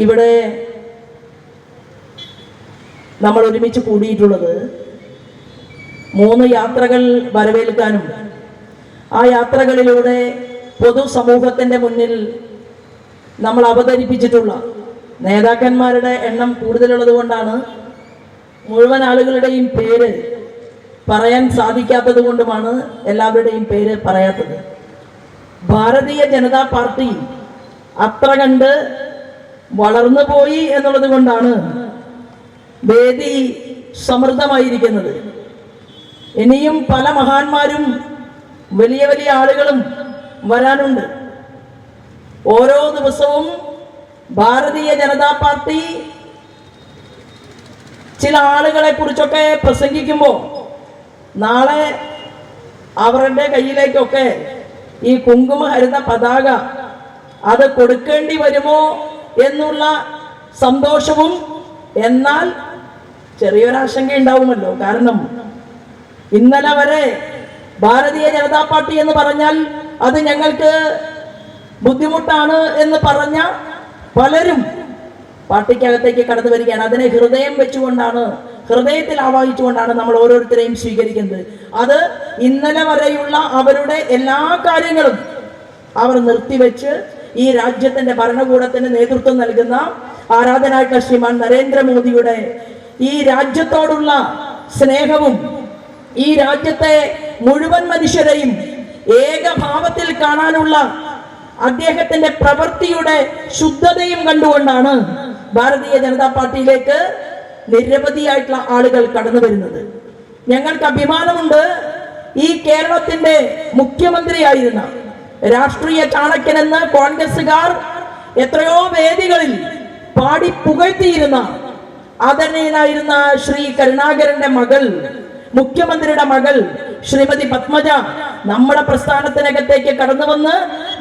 ഇവിടെ നമ്മൾ ഒരുമിച്ച് കൂടിയിട്ടുള്ളത് 3 യാത്രകൾ വരവേൽക്കാനും ആ യാത്രകളിലൂടെ പൊതുസമൂഹത്തിൻ്റെ മുന്നിൽ നമ്മൾ അവതരിപ്പിച്ചിട്ടുള്ള നേതാക്കന്മാരുടെ എണ്ണം കൂടുതലുള്ളത് കൊണ്ടാണ് മുഴുവൻ ആളുകളുടെയും പേര് പറയാൻ സാധിക്കാത്തത് കൊണ്ടുമാണ് എല്ലാവരുടെയും പേര് പറയാത്തത്. ഭാരതീയ ജനതാ പാർട്ടി അത്ര കണ്ട് വളർന്നു പോയി എന്നുള്ളത് കൊണ്ടാണ് വേദി സമൃദ്ധമായിരിക്കുന്നത്. ഇനിയും പല മഹാന്മാരും വലിയ വലിയ ആളുകളും വരാനുണ്ട്. ഓരോ ദിവസവും ഭാരതീയ ജനതാ പാർട്ടി ചില ആളുകളെ കുറിച്ചൊക്കെ പ്രസംഗിക്കുമ്പോൾ നാളെ അവരുടെ കയ്യിലേക്കൊക്കെ ഈ കുങ്കുമഹരിത പതാക അത് കൊടുക്കേണ്ടി വരുമോ എന്നുള്ള സന്തോഷവും, എന്നാൽ ചെറിയൊരാശങ്ക ഉണ്ടാവുമല്ലോ. കാരണം ഇന്നലെ വരെ ഭാരതീയ ജനതാ പാർട്ടി എന്ന് പറഞ്ഞാൽ അത് ഞങ്ങൾക്ക് ബുദ്ധിമുട്ടാണ് എന്ന് പറഞ്ഞ പലരും പാർട്ടിക്കകത്തേക്ക് കടന്നു വരികയാണ്. അതിനെ ഹൃദയം വെച്ചുകൊണ്ടാണ്, ഹൃദയത്തിൽ ആവാഹിച്ചുകൊണ്ടാണ് നമ്മൾ ഓരോരുത്തരെയും സ്വീകരിക്കുന്നത്. അത് ഇന്നലെ വരെയുള്ള അവരുടെ എല്ലാ കാര്യങ്ങളും അവർ നിർത്തിവെച്ച് ഈ രാജ്യത്തിന്റെ ഭരണകൂടത്തിന് നേതൃത്വം നൽകുന്ന ആരാധനായ ശ്രീമാൻ നരേന്ദ്രമോദിയുടെ ഈ രാജ്യത്തോടുള്ള സ്നേഹവും ഈ രാജ്യത്തെ മുഴുവൻ മനുഷ്യരെയും ഏകഭാവത്തിൽ കാണാനുള്ള അദ്ദേഹത്തിന്റെ പ്രവൃത്തിയുടെ ശുദ്ധതയും കണ്ടുകൊണ്ടാണ് ഭാരതീയ ജനതാ പാർട്ടിയിലേക്ക് നിരവധിയായിട്ടുള്ള ആളുകൾ കടന്നു വരുന്നത്. ഞങ്ങൾക്ക് അഭിമാനമുണ്ട്. ഈ കേരളത്തിന്റെ മുഖ്യമന്ത്രിയായിരുന്ന രാഷ്ട്രീയ ചാണക്യനെന്ന് കോൺഗ്രസുകാർ എത്രയോ വേദികളിൽ പാടി പുകഴ്ത്തിയിരുന്ന ആദരണീയനായിരുന്ന ശ്രീ കരുണാകരന്റെ മകൾ, മുഖ്യമന്ത്രിയുടെ മകൾ ശ്രീമതി പത്മജ നമ്മുടെ പ്രസ്ഥാനത്തിനകത്തേക്ക് കടന്നു വന്ന്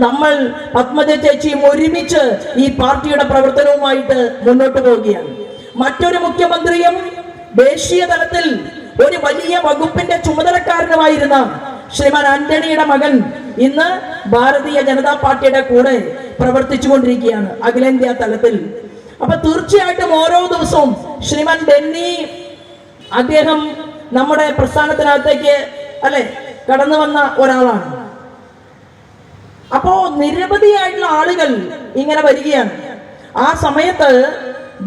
നമ്മൾ പത്മജ ചേച്ചിയും ഒരുമിച്ച് ഈ പാർട്ടിയുടെ പ്രവർത്തനവുമായിട്ട് മുന്നോട്ട് പോവുകയാണ്. മറ്റൊരു മുഖ്യമന്ത്രിയും ദേശീയ തലത്തിൽ ഒരു വലിയ വകുപ്പിന്റെ ചുമതലക്കാരനുമായിരുന്ന ശ്രീമാൻ ആന്റണിയുടെ മകൻ ഇന്ന് ഭാരതീയ ജനതാ പാർട്ടിയുടെ കൂടെ പ്രവർത്തിച്ചു കൊണ്ടിരിക്കുകയാണ് അഖിലേന്ത്യാ തലത്തിൽ. അപ്പൊ തീർച്ചയായിട്ടും ഓരോ ദിവസവും ശ്രീമാൻ ബെന്നി അദ്ദേഹം നമ്മുടെ പ്രസ്ഥാനത്തിനകത്തേക്ക് കടന്നു വന്ന ഒരാളാണ്. അപ്പോ നിരവധിയായിട്ടുള്ള ആളുകൾ ഇങ്ങനെ വരികയാണ്. ആ സമയത്ത്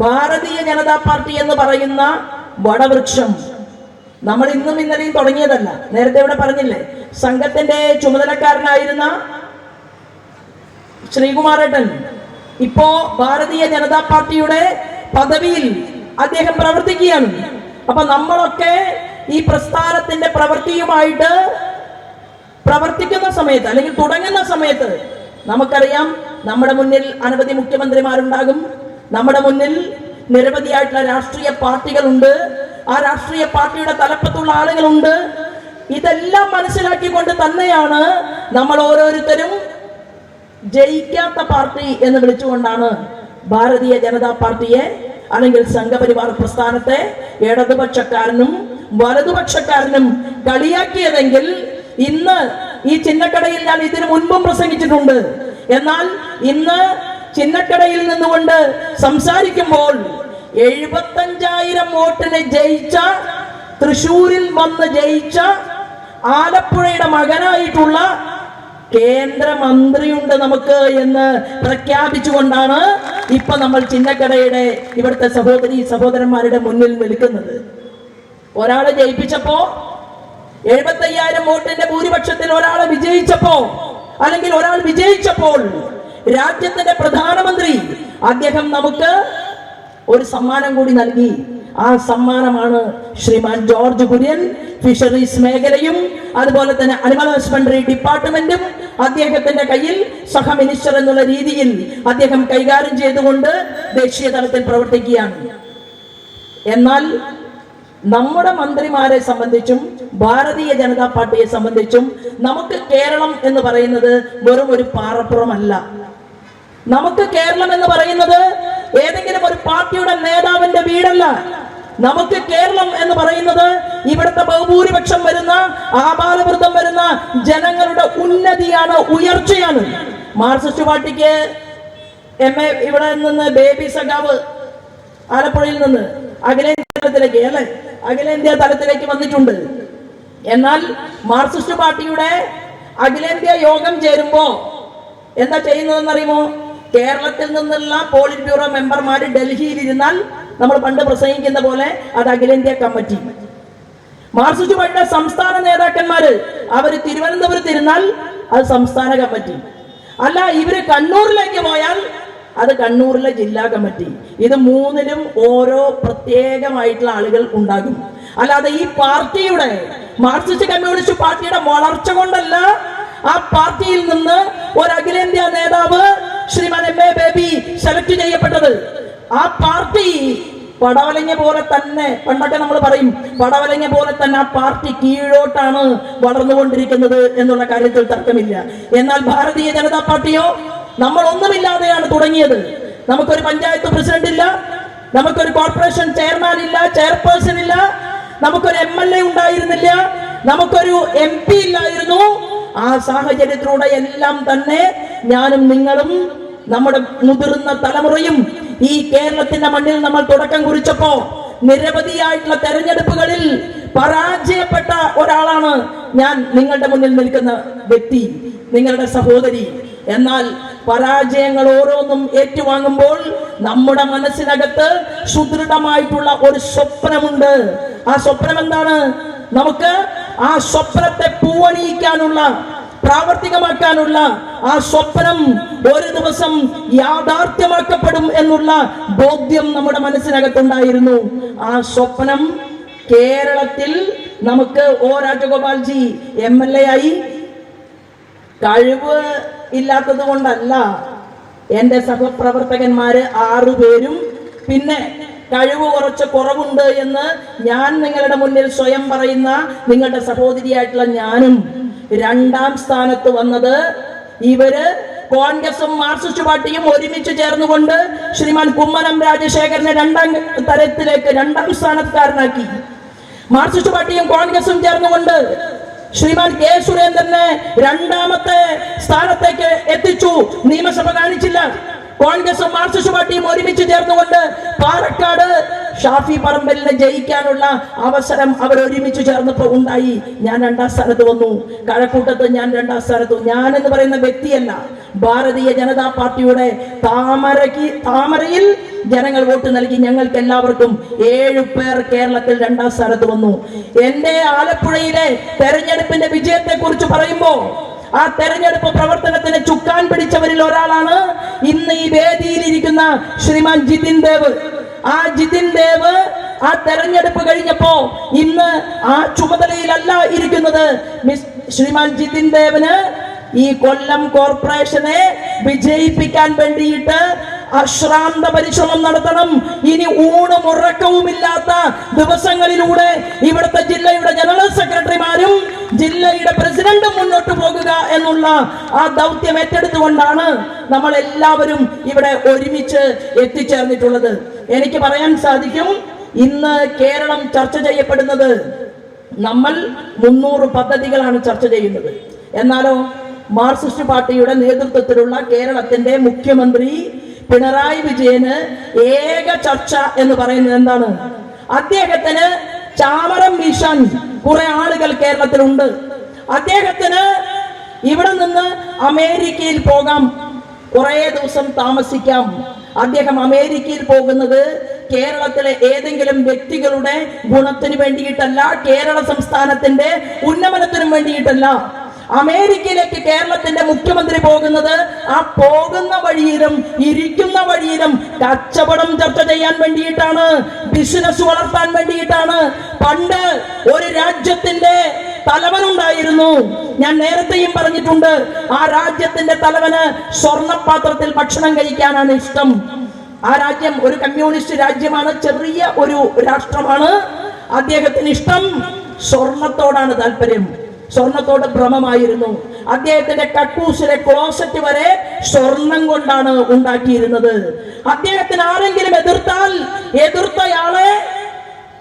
ഭാരതീയ ജനതാ പാർട്ടി എന്ന് പറയുന്ന വടവൃക്ഷം നമ്മൾ ഇന്നും ഇന്നലെയും തുടങ്ങിയതല്ല. നേരത്തെ ഇവിടെ പറഞ്ഞില്ലേ, സംഘത്തിന്റെ ചുമതലക്കാരനായിരുന്ന ശ്രീകുമാരേട്ടൻ ഇപ്പോ ഭാരതീയ ജനതാ പാർട്ടിയുടെ പദവിയിൽ അദ്ദേഹം പ്രവർത്തിക്കുകയാണ്. അപ്പൊ നമ്മളൊക്കെ ഈ പ്രസ്ഥാനത്തിന്റെ പ്രവൃത്തിയുമായിട്ട് പ്രവർത്തിക്കുന്ന സമയത്ത് അല്ലെങ്കിൽ തുടങ്ങുന്ന സമയത്ത് നമുക്കറിയാം നമ്മുടെ മുന്നിൽ അനവധി മുഖ്യമന്ത്രിമാരുണ്ടാകും, നമ്മുടെ മുന്നിൽ നിരവധിയായിട്ടുള്ള രാഷ്ട്രീയ പാർട്ടികളുണ്ട്, ആ രാഷ്ട്രീയ പാർട്ടിയുടെ തലപ്പത്തുള്ള ആളുകളുണ്ട്. ഇതെല്ലാം മനസ്സിലാക്കിക്കൊണ്ട് തന്നെയാണ് നമ്മൾ ഓരോരുത്തരും ജയിക്കാത്ത പാർട്ടി എന്ന് വിളിച്ചുകൊണ്ടാണ് ഭാരതീയ ജനതാ പാർട്ടിയെ അല്ലെങ്കിൽ സംഘപരിവാർ പ്രസ്ഥാനത്തെ ഇടതുപക്ഷക്കാരനും വലതുപക്ഷക്കാരനും കളിയാക്കിയതെങ്കിൽ ഇന്ന് ഈ ചിന്നക്കടയിൽ ഞാൻ ഇതിനു മുൻപും പ്രസംഗിച്ചിട്ടുണ്ട്. എന്നാൽ ഇന്ന് ചിന്നക്കടയിൽ നിന്നുകൊണ്ട് സംസാരിക്കുമ്പോൾ 75,000 വോട്ടിന് ജയിച്ച, തൃശൂരിൽ വന്ന് ജയിച്ച ആലപ്പുഴയുടെ മകനായിട്ടുള്ള കേന്ദ്രമന്ത്രിയുണ്ട് നമുക്ക് എന്ന് പ്രഖ്യാപിച്ചുകൊണ്ടാണ് ഇപ്പൊ നമ്മൾ ചിന്നക്കടയുടെ ഇവിടുത്തെ സഹോദരി സഹോദരന്മാരുടെ മുന്നിൽ നിൽക്കുന്നത്. ഒരാളെ ജയിപ്പിച്ചപ്പോ 75,000 വോട്ടിന്റെ ഭൂരിപക്ഷത്തിൽ ഒരാളെ വിജയിച്ചപ്പോ അല്ലെങ്കിൽ ഒരാൾ വിജയിച്ചപ്പോൾ രാജ്യത്തിന്റെ പ്രധാനമന്ത്രി അദ്ദേഹം നമുക്ക് ഒരു സമ്മാനം കൂടി നൽകി. ആ സമ്മാനമാണ് ശ്രീമാൻ ജോർജ് കുര്യൻ. ഫിഷറീസ് മേഖലയും അതുപോലെ തന്നെ അനിമൽ ഹസ്ബൻഡറി ഡിപ്പാർട്ട്മെന്റും അദ്ദേഹത്തിന്റെ കയ്യിൽ സഹ മിനിസ്റ്റർ എന്നുള്ള രീതിയിൽ അദ്ദേഹം കൈകാര്യം ചെയ്തുകൊണ്ട് ദേശീയ തലത്തിൽ പ്രവർത്തിക്കുകയാണ്. എന്നാൽ നമ്മുടെ മന്ത്രിമാരെ സംബന്ധിച്ചും ഭാരതീയ ജനതാ പാർട്ടിയെ സംബന്ധിച്ചും നമുക്ക് കേരളം എന്ന് പറയുന്നത് വെറും ഒരു പാറപ്പുറമല്ല. നമുക്ക് കേരളം എന്ന് പറയുന്നത് ഏതെങ്കിലും ഒരു പാർട്ടിയുടെ നേതാവിന്റെ വീടല്ല. നമുക്ക് കേരളം എന്ന് പറയുന്നത് ഇവിടുത്തെ ബഹുഭൂരിപക്ഷം വരുന്ന ആബാലവൃദ്ധം വരുന്ന ജനങ്ങളുടെ ഉന്നതിയാണ്, ഉയർച്ചയാണ്. മാർക്സിസ്റ്റ് പാർട്ടിക്ക് MA ഇവിടെ നിന്ന് ബേബി സഖാവ് ആലപ്പുഴയിൽ നിന്ന് അഖിലേന്ത്യാ തലത്തിലേക്ക് അല്ലെ, അഖിലേന്ത്യാ തലത്തിലേക്ക് വന്നിട്ടുണ്ട്. എന്നാൽ മാർക്സിസ്റ്റ് പാർട്ടിയുടെ അഖിലേന്ത്യാ യോഗം ചേരുമ്പോ എന്താ ചെയ്യുന്നതെന്നറിയുമോ? കേരളത്തിൽ നിന്നുള്ള പോളിറ്റ് ബ്യൂറോ മെമ്പർമാര് ഡൽഹിയിൽ ഇരുന്നാൽ നമ്മൾ പണ്ട് പ്രസംഗിക്കുന്ന പോലെ അത് അഖിലേന്ത്യാ കമ്മിറ്റി. മാർക്സിസ്റ്റ് പാർട്ടിയുടെ സംസ്ഥാന നേതാക്കന്മാര് അവര് തിരുവനന്തപുരത്ത് ഇരുന്നാൽ അത് സംസ്ഥാന കമ്മിറ്റി. അല്ല, ഇവര് കണ്ണൂരിലേക്ക് പോയാൽ അത് കണ്ണൂരിലെ ജില്ലാ കമ്മിറ്റി. ഇത് മൂന്നിലും ഓരോ പ്രത്യേകമായിട്ടുള്ള ആളുകൾ ഉണ്ടാകും. അല്ലാതെ ഈ പാർട്ടിയുടെ മാർക്സിസ്റ്റ് കമ്മ്യൂണിസ്റ്റ് പാർട്ടിയുടെ വളർച്ച കൊണ്ടല്ല ആ പാർട്ടിയിൽ നിന്ന് ഒരു അഖിലേന്ത്യാ നേതാവ് ശ്രീമാൻ MA ബേബി സെലക്ട് ചെയ്യപ്പെട്ടത്. ആ പാർട്ടി പടവലങ്ങ പോലെ തന്നെ, പണ്ടൊക്കെ നമ്മൾ പറയും പടവലങ്ങ പോലെ തന്നെ ആ പാർട്ടി കീഴോട്ടാണ് വളർന്നുകൊണ്ടിരിക്കുന്നത് എന്നുള്ള കാര്യത്തിൽ തർക്കമില്ല. എന്നാൽ ഭാരതീയ ജനതാ പാർട്ടിയോ നമ്മൾ ഒന്നുമില്ലാതെയാണ് തുടങ്ങിയത്. നമുക്കൊരു പഞ്ചായത്ത് പ്രസിഡന്റ് ഇല്ല, നമുക്കൊരു കോർപ്പറേഷൻ ചെയർമാൻ ഇല്ല, ചെയർപേഴ്സൺ ഇല്ല, നമുക്കൊരു MLA ഉണ്ടായിരുന്നില്ല, നമുക്കൊരു MP ഇല്ലായിരുന്നു. ആ സാഹചര്യത്തിലൂടെ എല്ലാം തന്നെ ഞാനും നിങ്ങളും നമ്മുടെ മുതിർന്ന തലമുറയും ഈ കേരളത്തിന്റെ മണ്ണിൽ നമ്മൾ തുടക്കം കുറിച്ചപ്പോ നിരവധിയായിട്ടുള്ള തെരഞ്ഞെടുപ്പുകളിൽ പരാജയപ്പെട്ട ഒരാളാണ് ഞാൻ നിങ്ങളുടെ മുന്നിൽ നിൽക്കുന്ന വ്യക്തി, നിങ്ങളുടെ സഹോദരി. എന്നാൽ പരാജയങ്ങൾ ഓരോന്നും ഏറ്റുവാങ്ങുമ്പോൾ നമ്മുടെ മനസ്സിനകത്ത് സുദൃഢമായിട്ടുള്ള ഒരു സ്വപ്നമുണ്ട്. ആ സ്വപ്നം എന്താണ്? നമുക്ക് ആ സ്വപ്നത്തെ പൂവണിയിക്കാനുള്ള, പ്രാവർത്തികമാക്കാനുള്ള ആ സ്വപ്നം ഒരു ദിവസം യാഥാർത്ഥ്യമാക്കപ്പെടും എന്നുള്ള ബോധ്യം നമ്മുടെ മനസ്സിനകത്തുണ്ടായിരുന്നു. ആ സ്വപ്നം കേരളത്തിൽ നമുക്ക് O രാജഗോപാൽജി MLA ആയി. കഴിവ് ഇല്ലാത്തത് കൊണ്ടല്ല, എൻ്റെ സഹപ്രവർത്തകന്മാര് 6 പേരും, പിന്നെ കഴിവ് കുറച്ച് കുറവുണ്ട് എന്ന് ഞാൻ നിങ്ങളുടെ മുന്നിൽ സ്വയം പറയുന്ന നിങ്ങളുടെ സഹോദരിയായിട്ടുള്ള ഞാനും 2ാം സ്ഥാനത്ത് വന്നത് ഇവര് കോൺഗ്രസും മാർക്സിസ്റ്റ് പാർട്ടിയും ഒരുമിച്ച് ചേർന്നുകൊണ്ട് ശ്രീമാൻ കുമ്മനം രാജശേഖരനെ 2ാം തരത്തിലേക്ക് 2ാം സ്ഥാനക്കാരനാക്കി. മാർക്സിസ്റ്റ് പാർട്ടിയും കോൺഗ്രസും ചേർന്നുകൊണ്ട് ശ്രീമാൻ K സുരേന്ദ്രനെ 2ാമത്തെ സ്ഥാനത്തേക്ക് എത്തിച്ചു. നിയമസഭ കാണിച്ചില്ല. കോൺഗ്രസും മാർക്സിസ്റ്റ് പാർട്ടിയും ഒരുമിച്ച് ചേർന്നുകൊണ്ട് പാലക്കാട് ഷാഫി പറമ്പലിനെ ജയിക്കാനുള്ള അവസരം അവർ ഒരുമിച്ച് ചേർന്നപ്പോൾ ഉണ്ടായി. ഞാൻ 2ാം സ്ഥാനത്ത് വന്നു. കഴക്കൂട്ടത്ത് ഞാൻ 2ാം സ്ഥാനത്ത്. ഞാൻ എന്ന് പറയുന്ന വ്യക്തിയല്ല, ഭാരതീയ ജനതാ പാർട്ടിയുടെ താമരയിൽ ജനങ്ങൾ വോട്ട് നൽകി ഞങ്ങൾക്ക് എല്ലാവർക്കും 7 പേർ കേരളത്തിൽ 2ാം സ്ഥാനത്ത് വന്നു. എന്റെ ആലപ്പുഴയിലെ തെരഞ്ഞെടുപ്പിന്റെ വിജയത്തെ കുറിച്ച് പറയുമ്പോ ആ തെരഞ്ഞെടുപ്പ് പ്രവർത്തനത്തിന് ചുക്കാൻ പിടിച്ചവരിൽ ഒരാളാണ് ഇന്ന് ഈ വേദിയിൽ ഇരിക്കുന്ന ശ്രീമാൻ ജിതിൻ ദേവ്. ആ ജിതിൻ ദേവ് ആ തെരഞ്ഞെടുപ്പ് കഴിഞ്ഞപ്പോ ഇന്ന് ആ ചുമതലയിലല്ല ഇരിക്കുന്നത്. ശ്രീമാൻ ജിതിൻ ദേവന് ഈ കൊല്ലം കോർപ്പറേഷനെ വിജയിപ്പിക്കാൻ വേണ്ടിയിട്ട് അശ്രാന്ത പരിശ്രമം നടത്തണം. ഇനി ഊണും ഉറക്കവുമില്ലാത്ത ദിവസങ്ങളിലൂടെ ഇവിടുത്തെ ജില്ലയുടെ ജനറൽ സെക്രട്ടറിമാരും ജില്ലയുടെ പ്രസിഡന്റും മുന്നോട്ട് പോകുക എന്നുള്ള ആ ദൗത്യം ഏറ്റെടുത്തുകൊണ്ടാണ് നമ്മൾ എല്ലാവരും ഇവിടെ ഒരുമിച്ച് എത്തിച്ചേർന്നിട്ടുള്ളത്. എനിക്ക് പറയാൻ സാധിക്കും, ഇന്ന് കേരളം ചർച്ച ചെയ്യപ്പെടുന്നത്, നമ്മൾ 300 പദ്ധതികളാണ് ചർച്ച ചെയ്യുന്നത്. എന്നാലോ മാർക്സിസ്റ്റ് പാർട്ടിയുടെ നേതൃത്വത്തിലുള്ള കേരളത്തിന്റെ മുഖ്യമന്ത്രി പിണറായി വിജയന് ഏക ചർച്ച എന്ന് പറയുന്നത് എന്താണ്? അദ്ദേഹത്തിന് ചാമരം വീശാൻ കുറെ ആളുകൾ കേരളത്തിലുണ്ട്. അദ്ദേഹത്തിന് ഇവിടെ നിന്ന് അമേരിക്കയിൽ പോകാം, കുറെ ദിവസം താമസിക്കാം. അദ്ദേഹം അമേരിക്കയിൽ പോകുന്നത് കേരളത്തിലെ ഏതെങ്കിലും വ്യക്തികളുടെ ഗുണത്തിന് വേണ്ടിയിട്ടല്ല, കേരള സംസ്ഥാനത്തിന്റെ ഉന്നമനത്തിനും വേണ്ടിയിട്ടല്ല. അമേരിക്കയിലേക്ക് കേരളത്തിന്റെ മുഖ്യമന്ത്രി പോകുന്നത് ആ പോകുന്ന വഴിയിലും ഇരിക്കുന്ന വഴിയിലും കച്ചവടം ചർച്ച ചെയ്യാൻ വേണ്ടിയിട്ടാണ്, ബിസിനസ് വളർത്താൻ വേണ്ടിയിട്ടാണ്. പണ്ട് ഒരു രാജ്യത്തിന്റെ തലവനുണ്ടായിരുന്നു. ഞാൻ നേരത്തെയും പറഞ്ഞിട്ടുണ്ട്, ആ രാജ്യത്തിന്റെ തലവന് സ്വർണ്ണപാത്രത്തിൽ ഭക്ഷണം കഴിക്കാനാണ് ഇഷ്ടം. ആ രാജ്യം ഒരു കമ്മ്യൂണിസ്റ്റ് രാജ്യമാണ്, ചെറിയ ഒരു രാഷ്ട്രമാണ്. അദ്ദേഹത്തിന് ഇഷ്ടം സ്വർണത്തോടാണ് താല്പര്യം, സ്വർണത്തോട് ഭ്രമമായിരുന്നു. അദ്ദേഹത്തിന്റെ കക്കൂസിലെ ക്ലോസറ്റ് വരെ സ്വർണം കൊണ്ടാണ് ഉണ്ടാക്കിയിരുന്നത്. അദ്ദേഹത്തിന് ആരെങ്കിലും എതിർത്താൽ എതിർത്തയാളെ